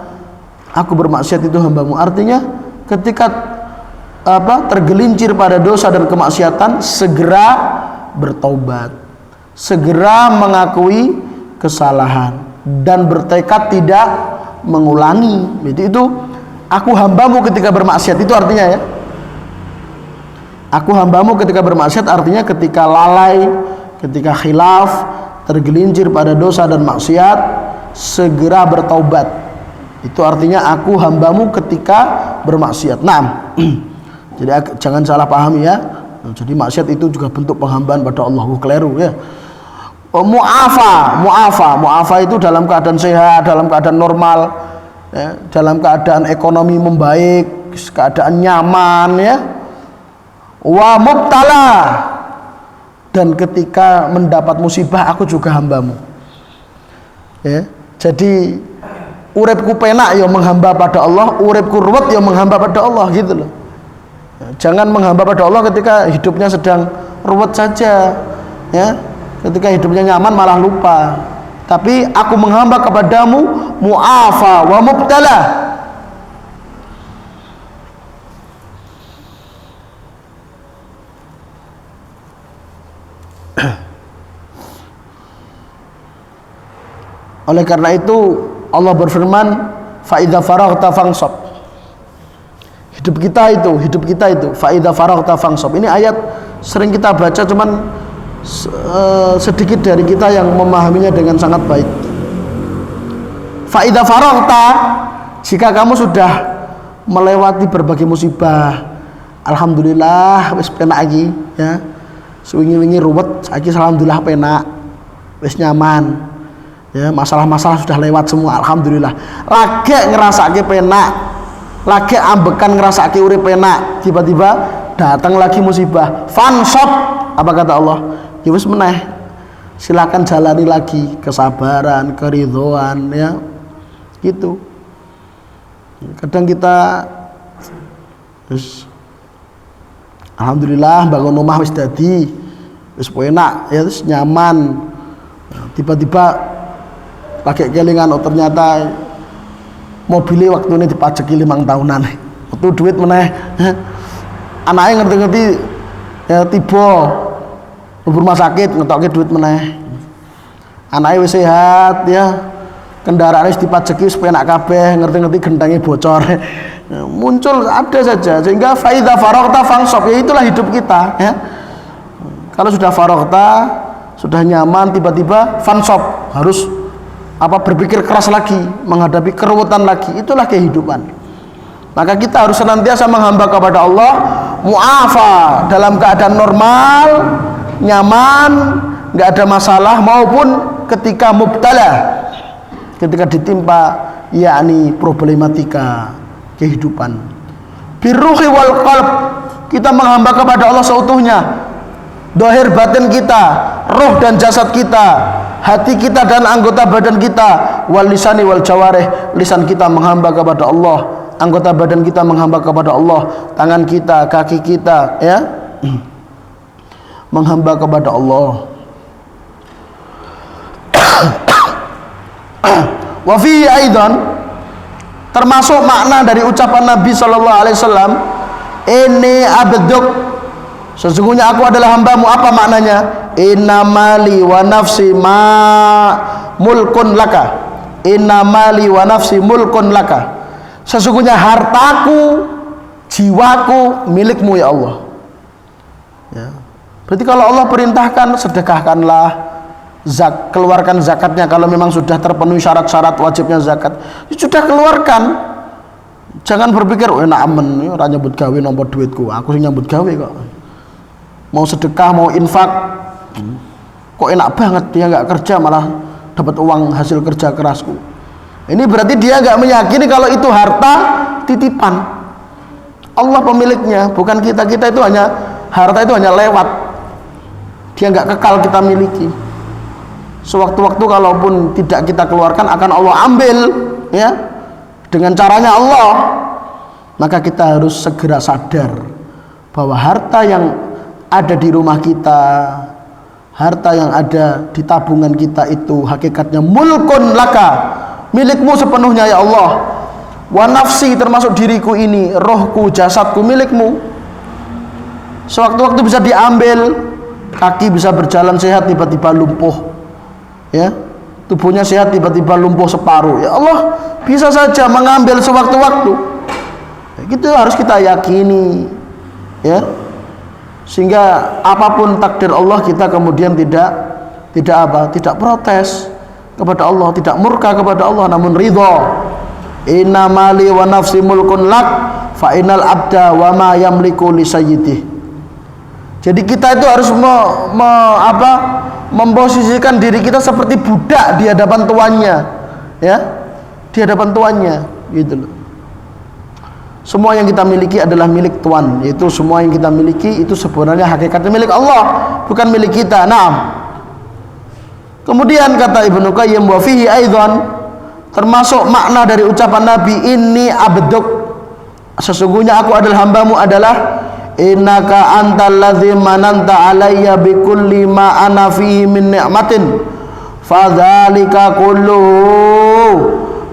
Speaker 1: Aku bermaksiat itu hambamu. Artinya ketika tergelincir pada dosa dan kemaksiatan, segera bertaubat, segera mengakui kesalahan dan bertekad tidak mengulangi. Jadi itu aku hambamu ketika bermaksiat, itu artinya ya. Aku hambamu ketika bermaksiat artinya ketika lalai, ketika khilaf, tergelincir pada dosa dan maksiat, segera bertaubat. Itu artinya aku hambamu ketika bermaksiat. Nah, jadi jangan salah pahami ya. Jadi maksiat itu juga bentuk penghambaan pada Allah. Keliru ya. Mu'afa itu dalam keadaan sehat, dalam keadaan normal ya, dalam keadaan ekonomi membaik, keadaan nyaman ya. Wa mubtala, dan ketika mendapat musibah aku juga hambamu ya. Jadi uripku penak ya menghamba pada Allah, uripku ruwet ya menghamba pada Allah gitu loh. Jangan menghamba pada Allah ketika hidupnya sedang ruwet saja ya. Ketika hidupnya nyaman malah lupa. Tapi aku menghamba kepadamu mu'afa wa mubtala. Oleh karena itu Allah berfirman, fa idza faraghta fansab. Hidup kita itu fa idza faraghta fansab. Ini ayat sering kita baca, cuman sedikit dari kita yang memahaminya dengan sangat baik. Fa idza faraghta, jika kamu sudah melewati berbagai musibah, alhamdulillah wis penak lagi ya. Suwingi-wingi ruwet, saiki alhamdulillah penak, wis nyaman. Ya, masalah-masalah sudah lewat semua, alhamdulillah. Lagi ngerasake penak, lagi ambekan ngerasake urip penak, tiba-tiba datang lagi musibah. Fansab, apa kata Allah? Ya wis meneh, silakan jalani lagi kesabaran, keridhaan ya. Gitu. Kadang kita wis alhamdulillah bangun rumah wis dadi, wis enak ya, wis nyaman. Tiba-tiba lagi kelingan, oh ternyata mobilnya waktu ini dipajaki 5 tahunan, waktu duit meneh, anaknya ngerti-ngerti ya tiba rumah sakit ngetoknya duit meneh, anaknya wis sehat ya, kendaraan wis dipajaki supaya nak kabeh, ngerti-ngerti gentengnya bocor, muncul ada saja. Sehingga faida faroghta fansab, ya itulah hidup kita ya. Kalau sudah faroghta, sudah nyaman, tiba-tiba fansab, harus berpikir keras lagi, menghadapi keruwetan lagi. Itulah kehidupan. Maka kita harus senantiasa menghamba kepada Allah mu'afa, dalam keadaan normal, nyaman, nggak ada masalah, maupun ketika mubtala, ketika ditimpa yakni problematika kehidupan. Birruhi wal qalb, kita menghamba kepada Allah seutuhnya, dohir batin kita, roh dan jasad kita, hati kita dan anggota badan kita, wal lisani wal jawarih, lisan kita menghamba kepada Allah, anggota badan kita menghamba kepada Allah, tangan kita, kaki kita ya menghamba kepada Allah. Wa fi aidan, termasuk makna dari ucapan Nabi sallallahu alaihi wasallam, ini abduk, sesungguhnya aku adalah hambamu. Apa maknanya? Inna mali wa nafsi ma mulkun laka, inna mali wa nafsi mulkun laka, sesungguhnya hartaku, jiwaku milikmu ya Allah ya. Berarti kalau Allah perintahkan sedekahkanlah, keluarkan zakatnya kalau memang sudah terpenuhi syarat-syarat wajibnya zakat, ya sudah keluarkan. Jangan berpikir enak amen ora nyambut gawe nomor duitku, aku sing nyambut gawe kok. Mau sedekah, mau infak, kok enak banget, dia nggak kerja malah dapat uang hasil kerja kerasku. Ini berarti dia nggak meyakini kalau itu harta titipan. Allah pemiliknya, bukan kita. Kita itu hanya, harta itu hanya lewat, dia nggak kekal kita miliki. Sewaktu-waktu kalaupun tidak kita keluarkan akan Allah ambil ya, dengan caranya Allah. Maka kita harus segera sadar bahwa harta yang ada di rumah kita, harta yang ada di tabungan kita itu hakikatnya mulkun laka, milikmu sepenuhnya ya Allah. Wa nafsi, termasuk diriku ini, rohku, jasadku, milikmu. Sewaktu-waktu bisa diambil, kaki bisa berjalan sehat tiba-tiba lumpuh, ya, tubuhnya sehat tiba-tiba lumpuh separuh, ya Allah bisa saja mengambil sewaktu-waktu. Itu harus kita yakini, ya, sehingga apapun takdir Allah kita kemudian tidak protes kepada Allah, tidak murka kepada Allah, namun ridha. Inna mali wa nafsi mulkun lak fa innal abda wa ma yamliku li sayyidih. Jadi kita itu harus memposisikan diri kita seperti budak di hadapan tuannya, ya, di hadapan tuannya, gitu loh. Semua yang kita miliki adalah milik Tuhan, yaitu semua yang kita miliki itu sebenarnya hakikatnya milik Allah, bukan milik kita. Naam. Kemudian kata Ibnu Qayyim, wa fihi aidan, termasuk makna dari ucapan Nabi, inni abduk, sesungguhnya aku adalah hambamu, adalah innaka antal ladzi mananta alayya bi kulli ma ana fihi min ni'matin fadzalika kulluhu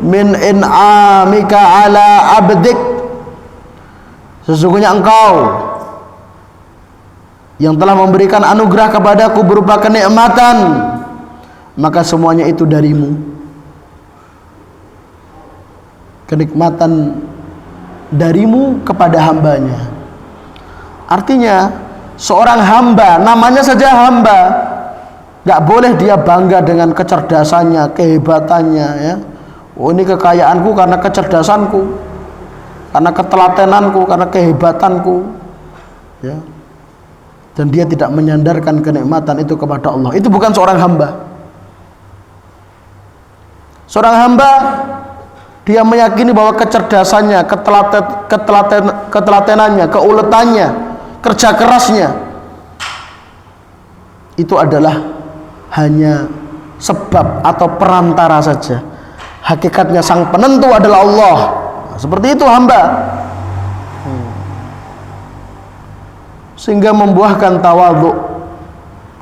Speaker 1: min in'amika ala abdik. Sesungguhnya engkau yang telah memberikan anugerah kepadaku berupa kenikmatan, maka semuanya itu darimu. Kenikmatan darimu kepada hambanya. Artinya seorang hamba, namanya saja hamba, gak boleh dia bangga dengan kecerdasannya, kehebatannya, ya. Oh, ini kekayaanku karena kecerdasanku, karena ketelatenanku, karena kehebatanku, ya. Dan dia tidak menyandarkan kenikmatan itu kepada Allah. Itu bukan seorang hamba. Seorang hamba, dia meyakini bahwa kecerdasannya, ketelatenannya, keuletannya, kerja kerasnya itu adalah hanya sebab atau perantara saja. Hakikatnya sang penentu adalah Allah. Seperti itu hamba. Sehingga membuahkan tawadhu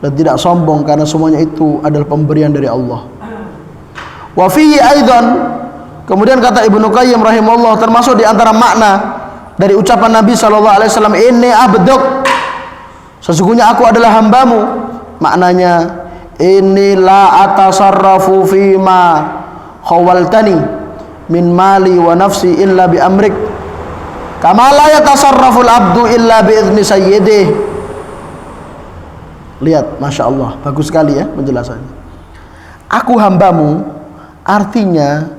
Speaker 1: dan tidak sombong, karena semuanya itu adalah pemberian dari Allah. Wa fihi aidan, kemudian kata Ibnu Qayyim rahimahullah, termasuk di antara makna dari ucapan Nabi SAW, inni abduk, sesungguhnya aku adalah hambamu, maknanya inni la atasarrafu fima khawaltani min mali wa nafsi illa bi amrik kama la yatasarraful abdu illa bi idzni sayyidih. Lihat, Masya Allah, bagus sekali ya penjelasannya. Aku hambamu, artinya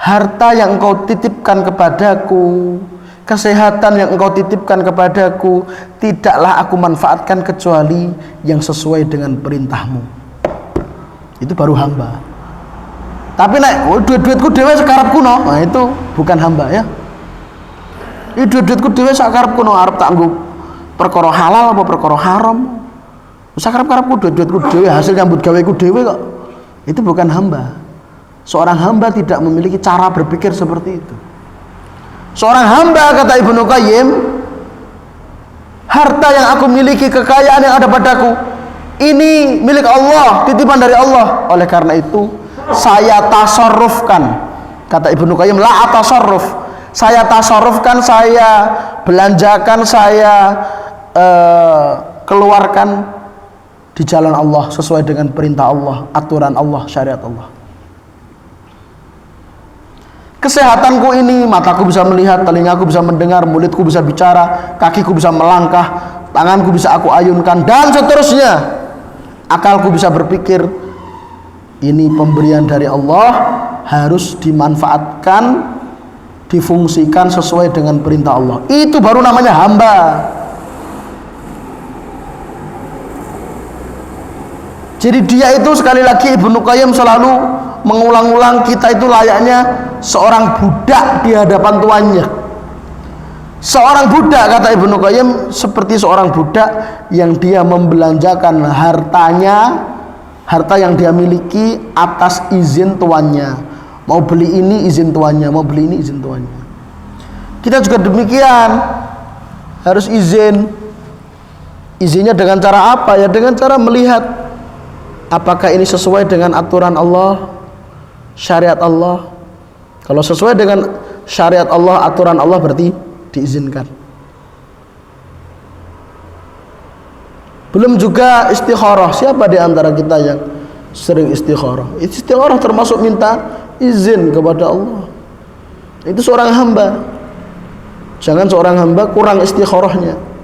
Speaker 1: harta yang engkau titipkan kepadaku, kesehatan yang engkau titipkan kepadaku, tidaklah aku manfaatkan kecuali yang sesuai dengan perintahmu. Itu baru hamba. Tapi duit-duitku dewe sakarepku no, nah itu bukan hamba, ya. Ini duit-duitku dewe sakarepku no, arep tak nggo perkara halal apa perkara haram. Sakarep-karepku duit-duitku dewe, hasil nyambut gaweku dewe kok. Itu bukan hamba. Seorang hamba tidak memiliki cara berpikir seperti itu. Seorang hamba, kata Ibnu Qayyim, harta yang aku miliki, kekayaan yang ada padaku, ini milik Allah, titipan dari Allah. Oleh karena itu saya tasarrufkan, kata Ibnu Qayyim, la atasarruf, saya tasarrufkan, saya belanjakan, saya keluarkan di jalan Allah sesuai dengan perintah Allah, aturan Allah, syariat Allah. Kesehatanku ini, mataku bisa melihat, telingaku bisa mendengar, mulutku bisa bicara, kakiku bisa melangkah, tanganku bisa aku ayunkan, dan seterusnya. Akalku bisa berpikir. Ini pemberian dari Allah, harus dimanfaatkan, difungsikan sesuai dengan perintah Allah. Itu baru namanya hamba. Jadi dia itu, sekali lagi Ibnu Qayyim selalu mengulang-ulang, kita itu layaknya seorang budak di hadapan tuannya. Seorang budak, kata Ibnu Qayyim, seperti seorang budak yang dia membelanjakan hartanya, harta yang dia miliki atas izin tuannya. Mau beli ini izin tuannya, mau beli ini izin tuannya. Kita juga demikian, harus izin Izinnya dengan cara apa? Ya dengan cara melihat apakah ini sesuai dengan aturan Allah, syariat Allah. Kalau sesuai dengan syariat Allah, aturan Allah, berarti diizinkan. Belum juga istikharah. Siapa di antara kita yang sering istikharah? Istikharah termasuk minta izin kepada Allah. Itu seorang hamba. Jangan seorang hamba kurang istikharahnya.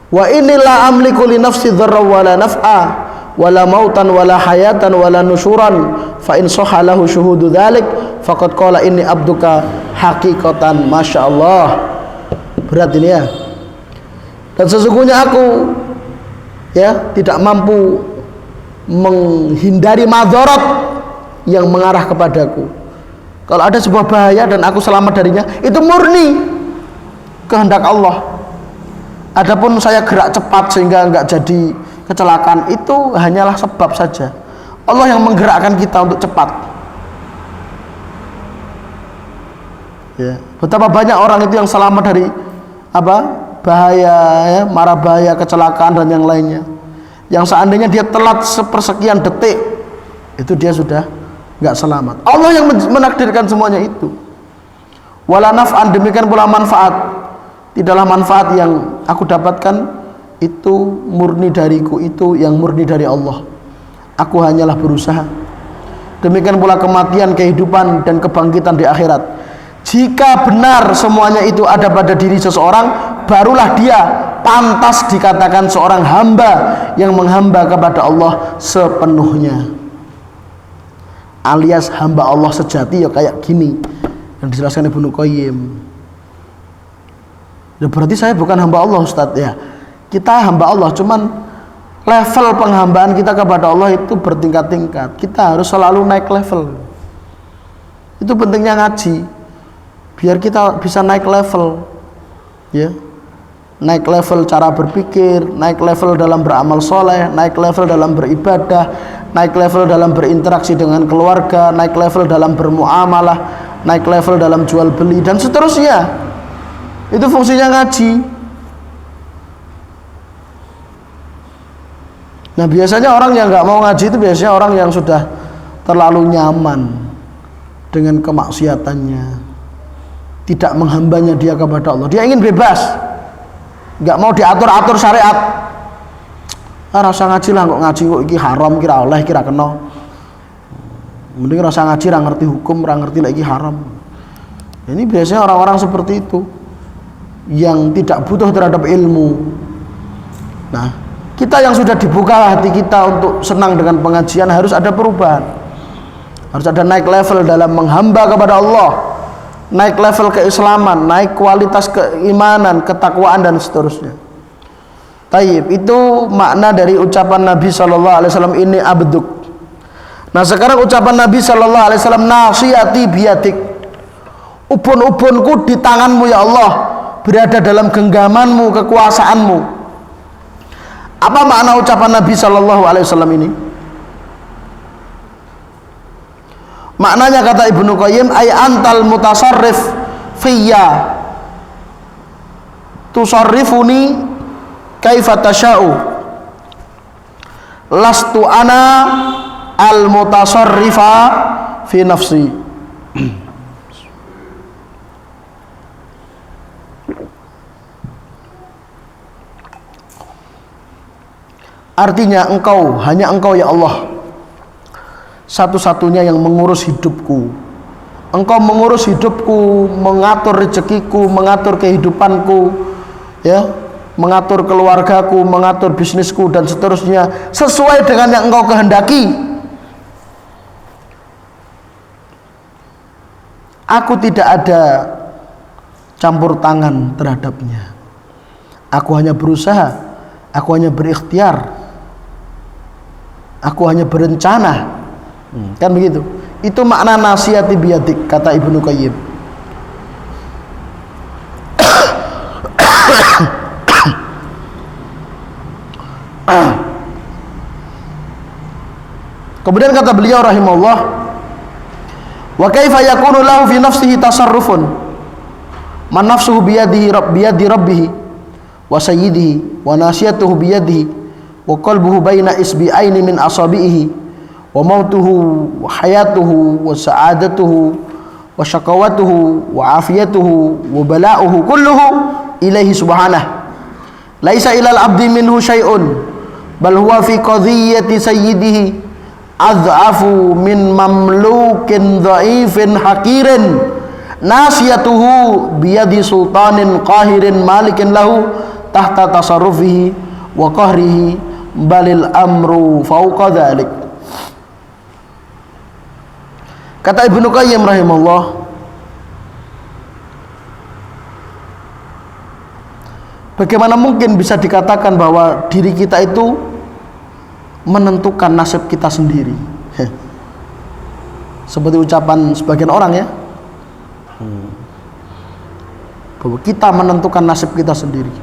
Speaker 1: Wa inilah amliku li nafsi dzarra wala naf'a wala mautan wala hayatan wala nusyuran fa in sahalahu syuhudu dzalik faqad qala inni abduka haqiqatan. Masyaallah, berat ini ya. Dan sesungguhnya aku ya tidak mampu menghindari madharat yang mengarah kepadaku. Kalau ada sebuah bahaya dan aku selamat darinya, itu murni kehendak Allah. Adapun saya gerak cepat sehingga enggak jadi kecelakaan, itu hanyalah sebab saja. Allah yang menggerakkan kita untuk cepat. Ya, betapa banyak orang itu yang selamat dari apa? Bahaya, ya, mara bahaya, kecelakaan dan yang lainnya. Yang seandainya dia telat sepersekian detik, itu dia sudah enggak selamat. Allah yang menakdirkan semuanya itu. Wala naf'an, demikian pula manfaat. Tidaklah manfaat yang aku dapatkan itu murni dariku, itu yang murni dari Allah. Aku hanyalah berusaha. Demikian pula kematian, kehidupan dan kebangkitan di akhirat. Jika benar semuanya itu ada pada diri seseorang, barulah dia pantas dikatakan seorang hamba yang menghamba kepada Allah sepenuhnya. Alias hamba Allah sejati ya kayak gini yang dijelaskan Ibnu Qayyim. Ya berarti saya bukan hamba Allah, Ustadz. Ya, kita hamba Allah, cuman level penghambaan kita kepada Allah itu bertingkat-tingkat. Kita harus selalu naik level. Itu pentingnya ngaji, biar kita bisa naik level, ya, naik level cara berpikir, naik level dalam beramal soleh, naik level dalam beribadah, naik level dalam berinteraksi dengan keluarga, naik level dalam bermuamalah, naik level dalam jual beli dan seterusnya. Itu fungsinya ngaji. Nah biasanya orang yang nggak mau ngaji itu biasanya orang yang sudah terlalu nyaman dengan kemaksiatannya, tidak menghambanya dia kepada Allah. Dia ingin bebas, nggak mau diatur-atur syariat. Rasa ngaji lah, kok ngaji kok iki haram, kira oleh, kira kena. Mending rasa ngaji, ra ngerti hukum, ra ngerti lagi haram. Ini biasanya orang-orang seperti itu yang tidak butuh terhadap ilmu. Nah, kita yang sudah dibuka hati kita untuk senang dengan pengajian harus ada perubahan. Harus ada naik level dalam menghamba kepada Allah, naik level keislaman, naik kualitas keimanan, ketakwaan dan seterusnya. Taib, itu makna dari ucapan Nabi sallallahu alaihi wasallam, ini abduk. Nah, sekarang ucapan Nabi sallallahu alaihi wasallam, nasiyati biyadik. Ubun-ubunku di tanganmu ya Allah, berada dalam genggamanmu, kekuasaanmu. Apa makna ucapan Nabi sallallahu alaihi wasallam ini? Maknanya kata Ibnu Qayyim, ay antal mutasarrif fiyya tusarrifuni kaifa tasha'u lastu ana al mutasarrifa fi nafsi. Artinya engkau, hanya engkau ya Allah satu-satunya yang mengurus hidupku. Engkau mengurus hidupku, mengatur rezekiku, mengatur kehidupanku, ya, mengatur keluargaku, mengatur bisnisku dan seterusnya sesuai dengan yang engkau kehendaki. Aku tidak ada campur tangan terhadapnya. Aku hanya berusaha, aku hanya berikhtiar, aku hanya berencana. Kan begitu. Itu makna nasiyati biyadik, kata Ibnu Qayyim. Kemudian kata beliau rahimahullah, wa kaifa yakunu lahu fi nafsihi tasarrufun man nafsuhu biyadi rabbih wa sayyidihi wa nasiyatuhu biyadihi wa qalbuhu baina isbi'aini min asabihi wa mautuhu wa hayatuhu wa sa'adatuhu wa syaqawatuhu wa afiyatuhu wa bala'uhu kulluhu ilaihi subhanahu laisa ilal abdi minhu syai'un bal huwa fi qadhiyyati sayyidihi adhafu min mamlukin dhaifin hakirin nasiyatuhu biyadi sultanin qahirin malikin lahu tahta tasarrufihi wa qahrihi balil amru fauqa dhalik. Kata Ibnu Qayyim rahimahullah, bagaimana mungkin bisa dikatakan bahwa diri kita itu menentukan nasib kita sendiri? Seperti ucapan sebagian orang ya, bahwa kita menentukan nasib kita sendiri.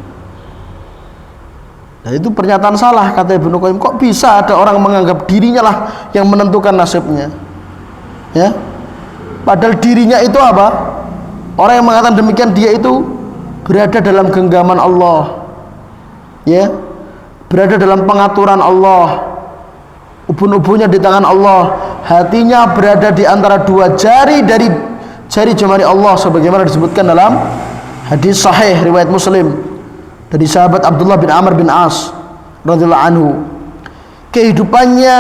Speaker 1: Nah, itu pernyataan salah kata Ibnu Qayyim. Kok bisa ada orang menganggap dirinya lah yang menentukan nasibnya? Ya, padahal dirinya itu apa? Orang yang mengatakan demikian dia itu berada dalam genggaman Allah, ya, berada dalam pengaturan Allah, ubun-ubunnya di tangan Allah, hatinya berada di antara dua jari dari jari jemari Allah, sebagaimana disebutkan dalam hadis sahih riwayat Muslim dari sahabat Abdullah bin Amr bin As radhiyallahu anhu. Kehidupannya,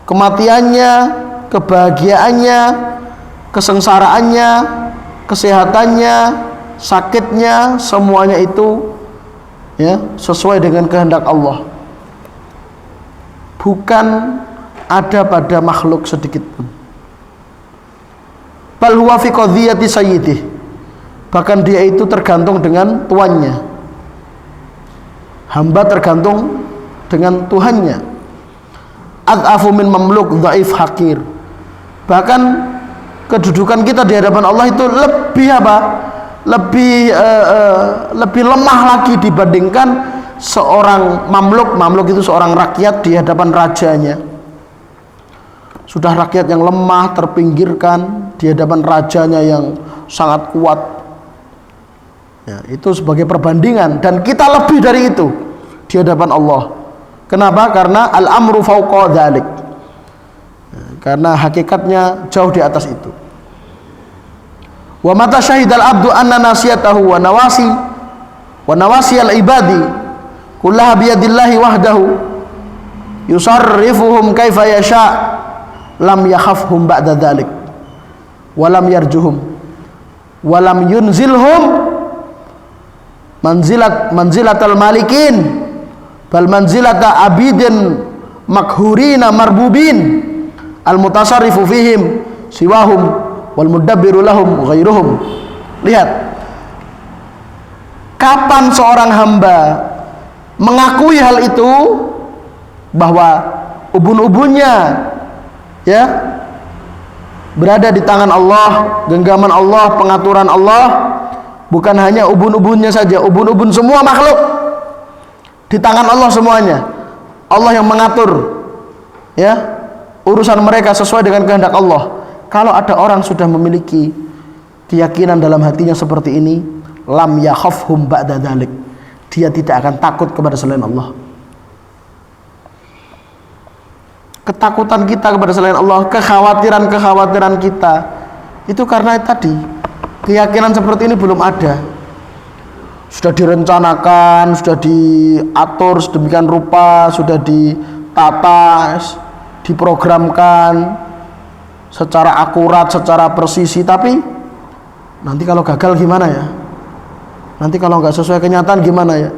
Speaker 1: kematiannya, kebahagiaannya, kesengsaraannya, kesehatannya, sakitnya, semuanya itu ya sesuai dengan kehendak Allah, bukan ada pada makhluk sedikit pun. Bal huwa fi qadhiyati sayyidih, bahkan dia itu tergantung dengan tuannya. Hamba tergantung dengan Tuhannya. Ad'afu min mamluk dhaif hakir, bahkan kedudukan kita di hadapan Allah itu lebih apa? Lebih lemah lagi dibandingkan seorang mamluk. Mamluk itu seorang rakyat di hadapan rajanya. Sudah rakyat yang lemah, terpinggirkan di hadapan rajanya yang sangat kuat. Ya, itu sebagai perbandingan, dan kita lebih dari itu di hadapan Allah. Kenapa? Karena al-amru fauqa dzalik. Karena hakikatnya jauh di atas itu. Wa mata syahidal abdu anna nasiyatahu wa nawasi al-ibadi kullaha biyadillahi wahdahu yusarrifuhum kaifa yasha lam yakhafhum ba'da dzalik wa lam yarjuhum wa lam yunzilhum manzilatal malikin bal manzilata abidin makhurina marbubin al mutasarrifu fihim siwahum wal mudabbiru lahum ghairuhum. Lihat, kapan seorang hamba mengakui hal itu, bahwa ubun-ubunnya ya berada di tangan Allah, genggaman Allah, pengaturan Allah, bukan hanya ubun-ubunnya saja, ubun-ubun semua makhluk di tangan Allah semuanya. Allah yang mengatur ya urusan mereka sesuai dengan kehendak Allah. Kalau ada orang sudah memiliki keyakinan dalam hatinya seperti ini, lam yakhafhum ba'da dzalik, dia tidak akan takut kepada selain Allah. Ketakutan kita kepada selain Allah, kekhawatiran kita itu karena tadi keyakinan seperti ini belum ada. Sudah direncanakan, sudah diatur sedemikian rupa, sudah ditata, diprogramkan secara akurat, secara presisi, tapi nanti kalau gagal gimana ya? Nanti kalau nggak sesuai kenyataan gimana ya?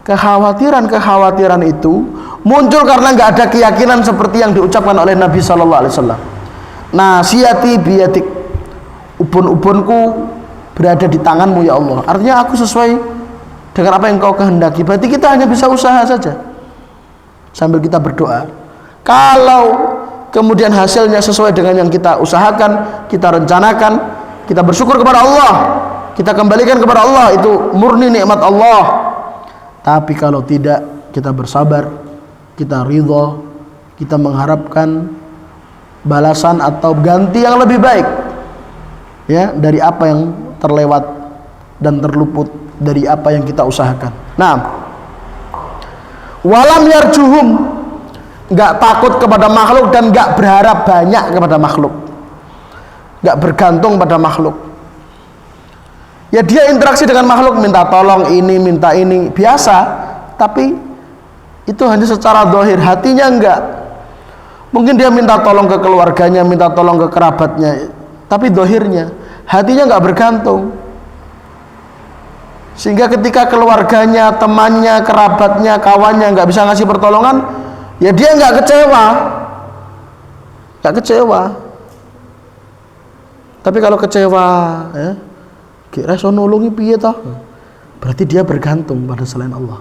Speaker 1: Kekhawatiran itu muncul karena nggak ada keyakinan seperti yang diucapkan oleh Nabi Sallallahu Alaihi Wasallam. Nasiyati biyadik, ubun-ubunku berada di tanganmu ya Allah. Artinya aku sesuai dengan apa yang kau kehendaki. Berarti kita hanya bisa usaha saja sambil kita berdoa. Kalau kemudian hasilnya sesuai dengan yang kita usahakan, kita rencanakan, kita bersyukur kepada Allah, kita kembalikan kepada Allah, itu murni nikmat Allah. Tapi kalau tidak, kita bersabar, kita ridha, kita mengharapkan balasan atau ganti yang lebih baik ya dari apa yang terlewat dan terluput dari apa yang kita usahakan. Nah, walam yarjuhum, nggak takut kepada makhluk dan nggak berharap banyak kepada makhluk, nggak bergantung pada makhluk. Ya dia interaksi dengan makhluk, minta tolong ini, minta ini, biasa, tapi itu hanya secara zahir, hatinya enggak. Mungkin dia minta tolong ke keluarganya, minta tolong ke kerabatnya, tapi zahirnya, hatinya enggak bergantung. Sehingga ketika keluarganya, temannya, kerabatnya, kawannya enggak bisa ngasih pertolongan, ya dia enggak kecewa. Enggak kecewa. Tapi kalau kecewa, ya, kira so nolongi piye toh? Berarti dia bergantung pada selain Allah.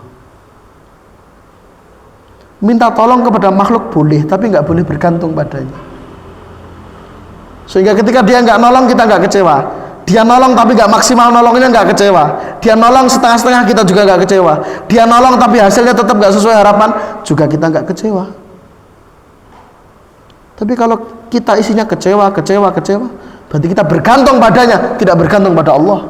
Speaker 1: Minta tolong kepada makhluk boleh, tapi nggak boleh bergantung padanya. Sehingga ketika dia nggak nolong, kita nggak kecewa. Dia nolong tapi nggak maksimal nolongnya, nggak kecewa. Dia nolong setengah-setengah, kita juga nggak kecewa. Dia nolong tapi hasilnya tetap nggak sesuai harapan, juga kita nggak kecewa. Tapi kalau kita isinya kecewa, berarti kita bergantung padanya, tidak bergantung pada Allah.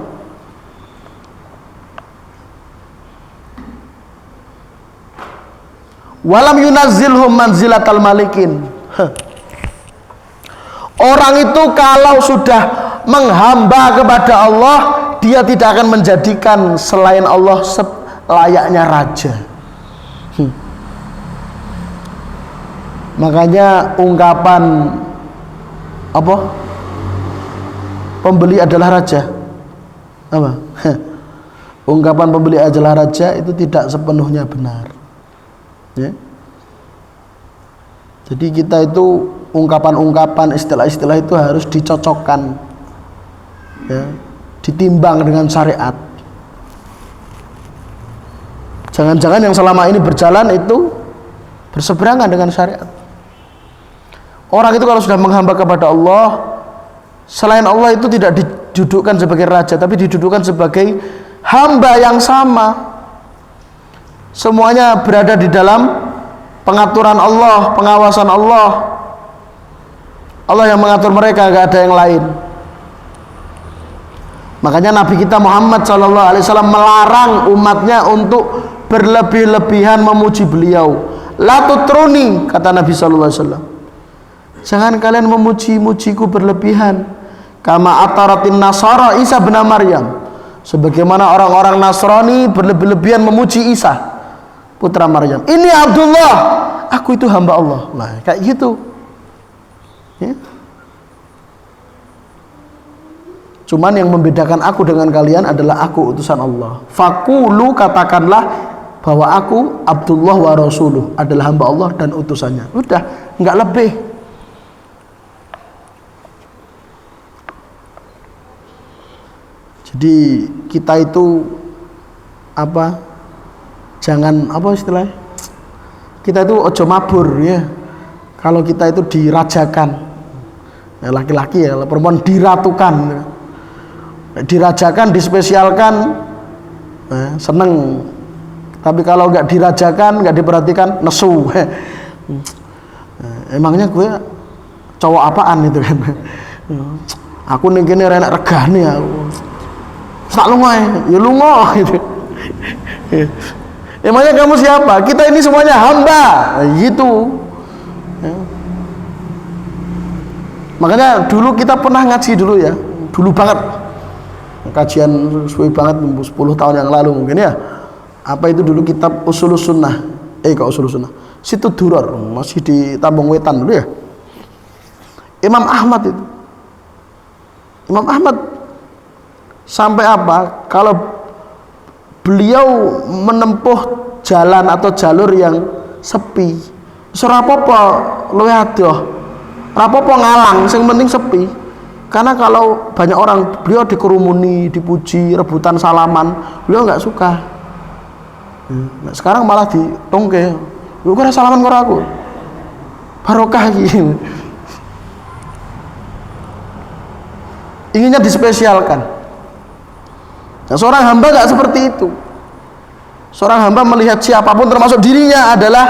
Speaker 1: Walam yunazzilhum manzilatal malikin. Orang itu kalau sudah menghamba kepada Allah, dia tidak akan menjadikan selain Allah selayaknya raja. Makanya ungkapan apa? Pembeli adalah raja. Apa? Ungkapan pembeli adalah raja itu tidak sepenuhnya benar. Ya. Jadi kita itu ungkapan-ungkapan, istilah-istilah itu harus dicocokkan, ya, ditimbang dengan syariat. Jangan-jangan yang selama ini berjalan itu berseberangan dengan syariat. Orang itu kalau sudah menghamba kepada Allah, selain Allah itu tidak didudukkan sebagai raja, tapi didudukkan sebagai hamba yang sama. Semuanya berada di dalam pengaturan Allah, pengawasan Allah. Allah yang mengatur mereka, gak ada yang lain. Makanya Nabi kita Muhammad SAW melarang umatnya untuk berlebih-lebihan memuji beliau. La tutruni, kata Nabi SAW. Jangan kalian memuji-mujiku berlebihan. Kama ataratin Nasara Isa bin Maryam. Sebagaimana orang-orang Nasrani berlebih-lebihan memuji Isa, putra Maryam. Ini Abdullah, aku itu hamba Allah. Nah, kayak gitu. Ya. Cuman yang membedakan aku dengan kalian adalah aku utusan Allah. Fakulu, katakanlah bahwa aku Abdullah wa Rasuluh, adalah hamba Allah dan utusannya. Udah, nggak lebih. Jadi kita itu apa? Jangan apa istilahnya? Kita itu ojo mabur ya. Kalau kita itu dirajakan, ya, laki-laki ya, perempuan diratukan, ya. Dirajakan, dispesialkan, ya, seneng. Tapi kalau nggak dirajakan, nggak diperhatikan, nesu. Emangnya gue cowok apaan itu kan? Aku nih gini renek regane aku. Tak lungo ya lungo gitu. Emangnya kamu siapa? Kita ini semuanya hamba, gitu. Ya. Makanya dulu kita pernah ngaji dulu ya, dulu banget. Kajian suwe banget 10 tahun yang lalu mungkin ya. Apa itu dulu kitab Ushulus Sunnah? Kok Ushulus Sunnah? Situ Duror, masih di Tambang Wetan dulu ya. Imam Ahmad itu. Imam Ahmad sampai apa? Kalau beliau menempuh jalan atau jalur yang sepi, ora apa-apa luwih adoh, ora apa-apa ngalang, sing penting sepi. Karena kalau banyak orang, beliau dikerumuni, dipuji, rebutan salaman, beliau nggak suka. Nah, sekarang malah ditongke, lu kira salaman karo aku, barokah gitu. Inginnya dispesialkan. Nah, seorang hamba nggak seperti itu. Seorang hamba melihat siapapun termasuk dirinya adalah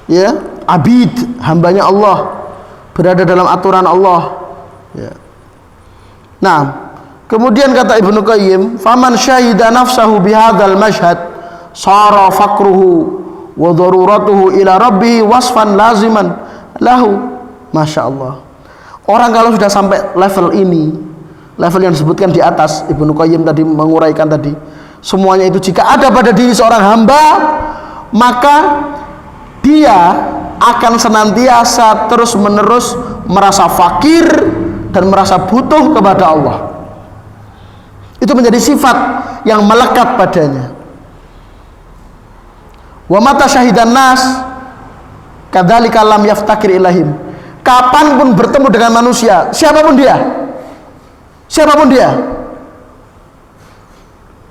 Speaker 1: ya abid, hambanya Allah, berada dalam aturan Allah. Ya. Nah, Kemudian kata Ibnu Qayyim, faman syahida nafsahu bihadzal mashhad sara faqruhu wa daruratuhu ila rabbih wasfan laziman lahu. Masya Allah. Orang kalau sudah sampai level ini, level yang disebutkan di atas, Ibnu Qayyim tadi menguraikan tadi, semuanya itu jika ada pada diri seorang hamba, maka dia akan senantiasa terus menerus merasa fakir dan merasa butuh kepada Allah. Itu menjadi sifat yang melekat padanya. Wa mata syahidan nas kadzalika lam yaftakir ilahim. Kapanpun bertemu dengan manusia, siapapun dia,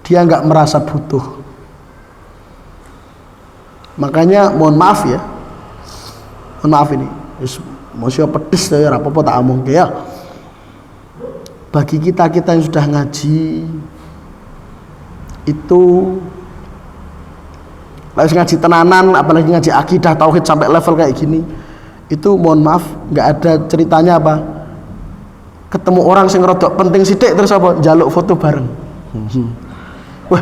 Speaker 1: dia nggak merasa butuh. Makanya mohon maaf ya, mohon maaf ini, manusia pedis saya rapopo tak omong ya. Bagi kita yang sudah ngaji itu, harus ngaji tenanan, apalagi ngaji akidah tauhid sampai level kayak gini, itu mohon maaf nggak ada ceritanya apa ketemu orang sing rodok penting sidik terus apa njaluk foto bareng. Wah,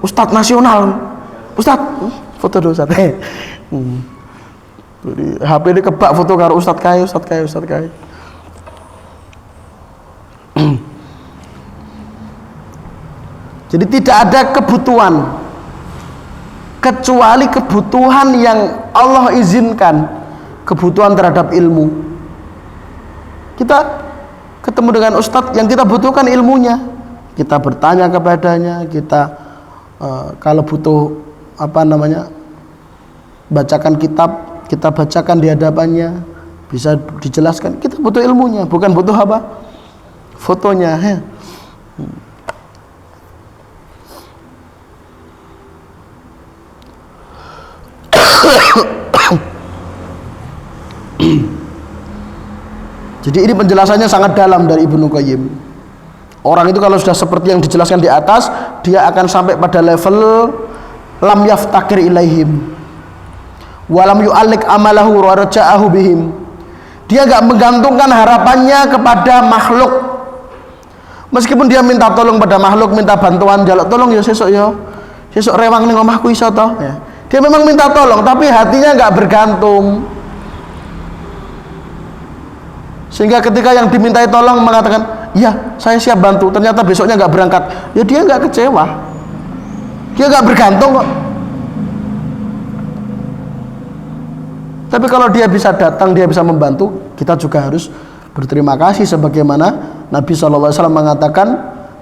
Speaker 1: Ustadz nasional, Ustadz foto dulu Ustadz. Jadi HP ini kebak foto karo Ustadz Kai. Jadi tidak ada kebutuhan kecuali kebutuhan yang Allah izinkan, kebutuhan terhadap ilmu. Kita ketemu dengan ustadz yang kita butuhkan ilmunya, kita bertanya kepadanya, kita kalau butuh bacakan kitab, kita bacakan di hadapannya, bisa dijelaskan. Kita butuh ilmunya, bukan butuh fotonya. Jadi ini penjelasannya sangat dalam dari Ibnu Qayyim. Orang itu kalau sudah seperti yang dijelaskan di atas, dia akan sampai pada level lam yaftakir ilaihim walam yu'allik amalahu wa raja'ahu bihim. Dia enggak menggantungkan harapannya kepada makhluk. Meskipun dia minta tolong pada makhluk, minta bantuan, jaluk tolong ya sesuk rewang ning omahku iso to ya. Dia memang minta tolong, tapi hatinya enggak bergantung. Sehingga ketika yang dimintai tolong mengatakan, "Ya, saya siap bantu." Ternyata besoknya enggak berangkat. Ya dia enggak kecewa. Dia enggak bergantung kok. Tapi kalau dia bisa datang, dia bisa membantu, kita juga harus berterima kasih sebagaimana Nabi SAW mengatakan,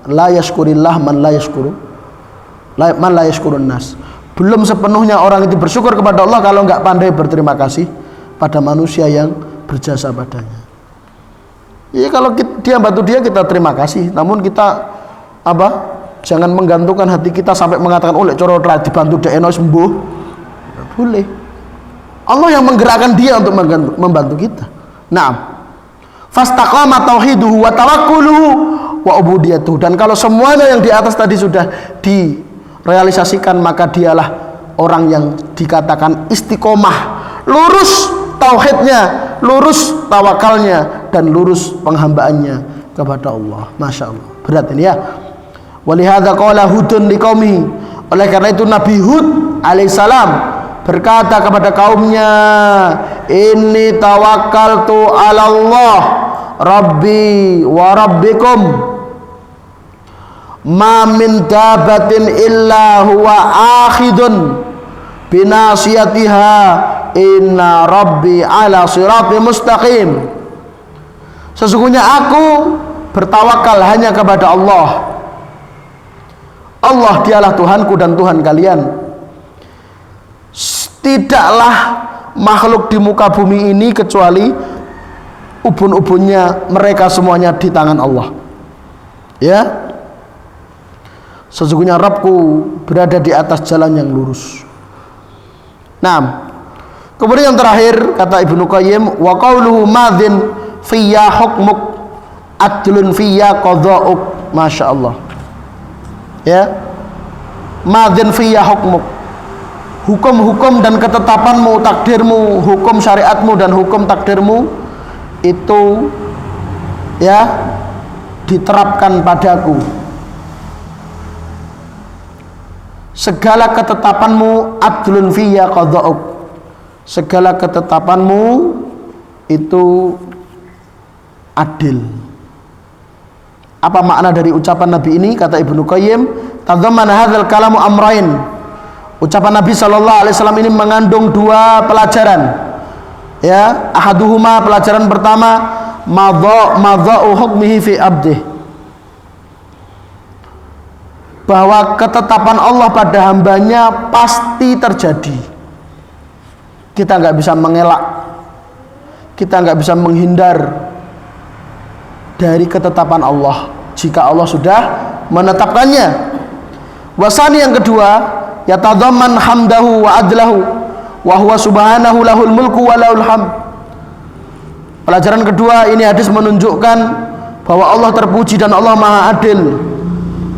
Speaker 1: "La yashkurillah man la yashkurun nas." Belum sepenuhnya orang itu bersyukur kepada Allah kalau enggak pandai berterima kasih pada manusia yang berjasa padanya. Ya kalau dia bantu dia, kita terima kasih. Namun kita jangan menggantungkan hati kita sampai mengatakan, "Oh lek coro dibantu dek eno sembuh." Tidak boleh. Allah yang menggerakkan dia untuk membantu kita. Naam. Fastaqama tauhiduhu wa tawakkuluhu wa ubudiyatuhu. Dan kalau semuanya yang di atas tadi sudah direalisasikan, maka dialah orang yang dikatakan istiqomah, lurus tauhidnya, lurus tawakalnya, dan lurus penghambaannya kepada Allah. Masya Allah, berat ini ya. Walihadza qala Hudun liqaumihi. Oleh karena itu Nabi Hud alaihissalam berkata kepada kaumnya, "Inni tawakkaltu 'ala Allah Rabbi wa Rabbikum ma min dabatin illa huwa akhidun binasiyatiha inna Rabbi 'ala siratim mustaqim." Sesungguhnya aku bertawakal hanya kepada Allah. Allah dialah Tuhanku dan Tuhan kalian. Tidaklah makhluk di muka bumi ini kecuali ubun-ubunnya mereka semuanya di tangan Allah. Ya, sesungguhnya Rabbku berada di atas jalan yang lurus. Nah, kemudian yang terakhir kata Ibnu Qayyim, wa qauluhu madzin fiyya hukmuk adlun fiyya qadha'uk. Masya Allah. Ya, madzin fiyya hukmuk, hukum-hukum dan ketetapanmu, takdirmu, hukum syariatmu dan hukum takdirmu itu ya diterapkan padaku. Segala ketetapanmu adlun fiyya qada'uk. Segala ketetapanmu itu adil. Apa makna dari ucapan Nabi ini? Kata Ibnu Qayyim, tadhammana hadzal kalamu amrain. Ucapan Nabi sallallahu alaihi wasallam ini mengandung dua pelajaran. Ya, ahaduhuma, pelajaran pertama, madha'u hukmihi fi abdih. Bahwa ketetapan Allah pada hambanya pasti terjadi. Kita nggak bisa mengelak, kita nggak bisa menghindar dari ketetapan Allah jika Allah sudah menetapkannya. Wasani, yang kedua, yatadhamman hamdahu wa adlahu wa huwa subhanahu lahul mulku wa lahul hamd. Pelajaran kedua, ini hadis menunjukkan bahwa Allah terpuji dan Allah maha adil,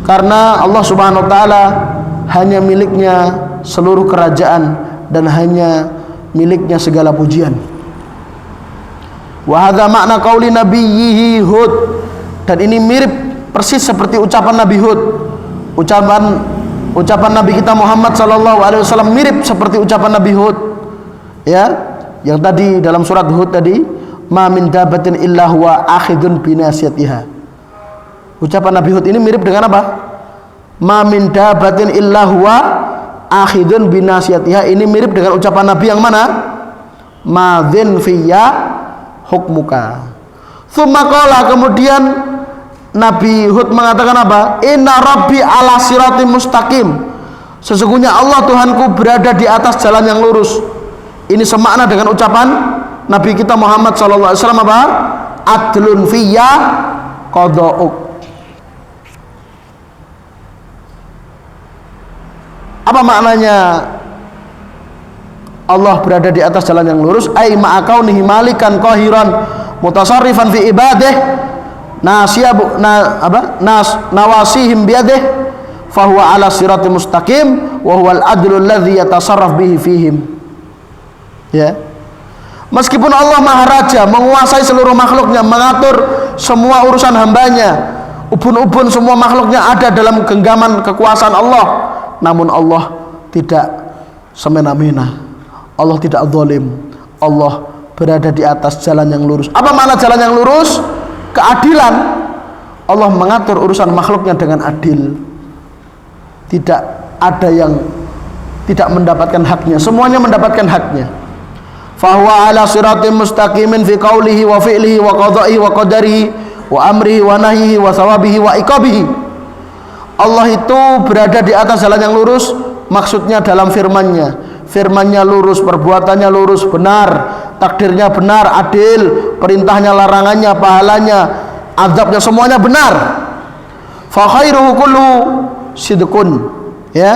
Speaker 1: karena Allah subhanahu wa ta'ala hanya miliknya seluruh kerajaan dan hanya miliknya segala pujian. Wa hadza makna qauli nabiyhi Hud, dan ini mirip persis seperti ucapan Nabi Hud. Ucapan Nabi kita Muhammad sallallahu alaihi wasallam mirip seperti ucapan Nabi Hud. Ya, yang tadi dalam surat Hud tadi, ma min dabatin illa huwa akhidun binasiyatiha. Ucapan Nabi Hud ini mirip dengan apa? Ma min dabatin illa huwa akhidun binasiyatiha. Ini mirip dengan ucapan Nabi yang mana? Madzin fiyya hukmuka. Tsumma qala, kemudian Nabi Hud mengatakan apa? Inna rabbi ala siratim mustaqim. Sesungguhnya Allah Tuhanku berada di atas jalan yang lurus. Ini semakna dengan ucapan Nabi kita Muhammad sallallahu alaihi wasallam apa? Adlun fiyya qada'uk. Apa maknanya Allah berada di atas jalan yang lurus? Ai ma'akaunihi malikan qahiran mutasarrifan fi ibadih nawasihim biyadih fahuwa ala sirati mustaqim wa huwal adlul ladzi yatasarraf bihi fihim. Ya, meskipun Allah maha raja, menguasai seluruh makhluknya, mengatur semua urusan hambanya, ubun-ubun semua makhluknya ada dalam genggaman kekuasaan Allah, namun Allah tidak semena-mena, Allah tidak zalim, Allah berada di atas jalan yang lurus. Apa makna jalan yang lurus? Keadilan. Allah mengatur urusan makhluknya dengan adil. Tidak ada yang tidak mendapatkan haknya, semuanya mendapatkan haknya. Fahuwa ala siratim mustaqimin fi qawlihi wa fi'lihi wa qada'ihi wa qadarihi wa amrihi wa nahyihi wa thawabihi wa iqabihi. Allah itu berada di atas jalan yang lurus, maksudnya dalam firman-Nya. Firman-Nya lurus, perbuatannya lurus, benar, takdirnya benar, adil, perintahnya, larangannya, pahalanya, azabnya, semuanya benar. Fa khairuhu kulluhu sidqun, ya,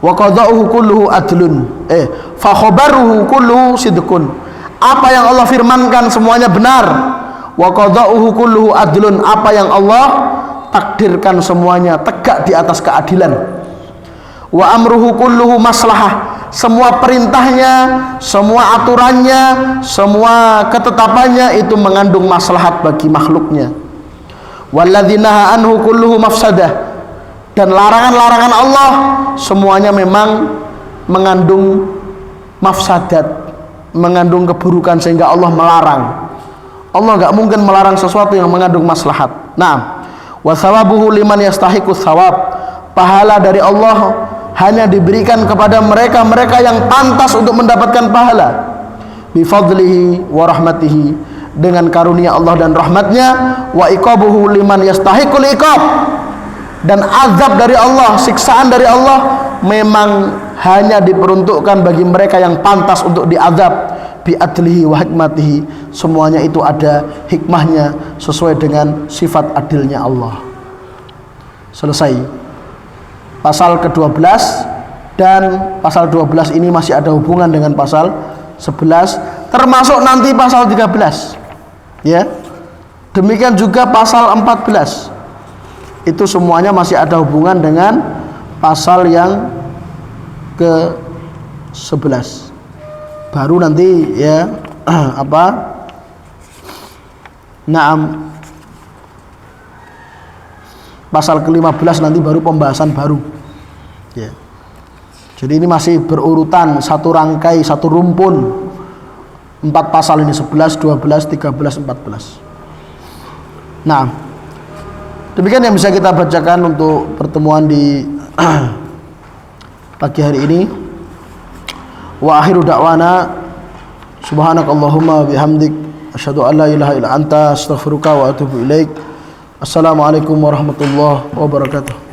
Speaker 1: wa qada'uhu kulluhu adlun. Fa khabaruhu kulluhu sidqun. Apa yang Allah firmankan semuanya benar. Wa qada'uhu kulluhu adlun. Apa yang Allah takdirkan semuanya tegak di atas keadilan. Wa amruhu kulluhu maslahah. Semua perintahnya, semua aturannya, semua ketetapannya itu mengandung maslahat bagi makhluknya. Walladzi naha anhu kulluhu mafsadah. Dan larangan-larangan Allah semuanya memang mengandung mafsadat, mengandung keburukan, sehingga Allah melarang. Allah nggak mungkin melarang sesuatu yang mengandung maslahat. Nah, wa thawabuhu liman yastahiqus thawab. Pahala dari Allah hanya diberikan kepada mereka-mereka yang pantas untuk mendapatkan pahala. Bi fadlihi wa rahmatihi, dengan karunia Allah dan rahmatnya. Wa iqabuhu liman yastahiqul iqab. Dan azab dari Allah, siksaan dari Allah memang hanya diperuntukkan bagi mereka yang pantas untuk diazab. Bi adlihi wa hikmatihi, semuanya itu ada hikmahnya sesuai dengan sifat adilnya Allah. Selesai pasal ke-12, dan pasal 12 ini masih ada hubungan dengan pasal 11, termasuk nanti pasal 13. Ya. Demikian juga pasal 14. Itu semuanya masih ada hubungan dengan pasal yang ke-11. Baru nanti ya naam pasal ke-15 nanti baru pembahasan baru. Ya. Jadi ini masih berurutan, satu rangkai, satu rumpun. 4 pasal ini 11, 12, 13, 14. Nah, demikian yang bisa kita bacakan untuk pertemuan di pagi hari ini. Wa akhiru da'wana subhanakallahumma bihamdik asyhadu an la ilaha illa anta astaghfiruka wa atubu ilaik. Assalamualaikum warahmatullahi wabarakatuh.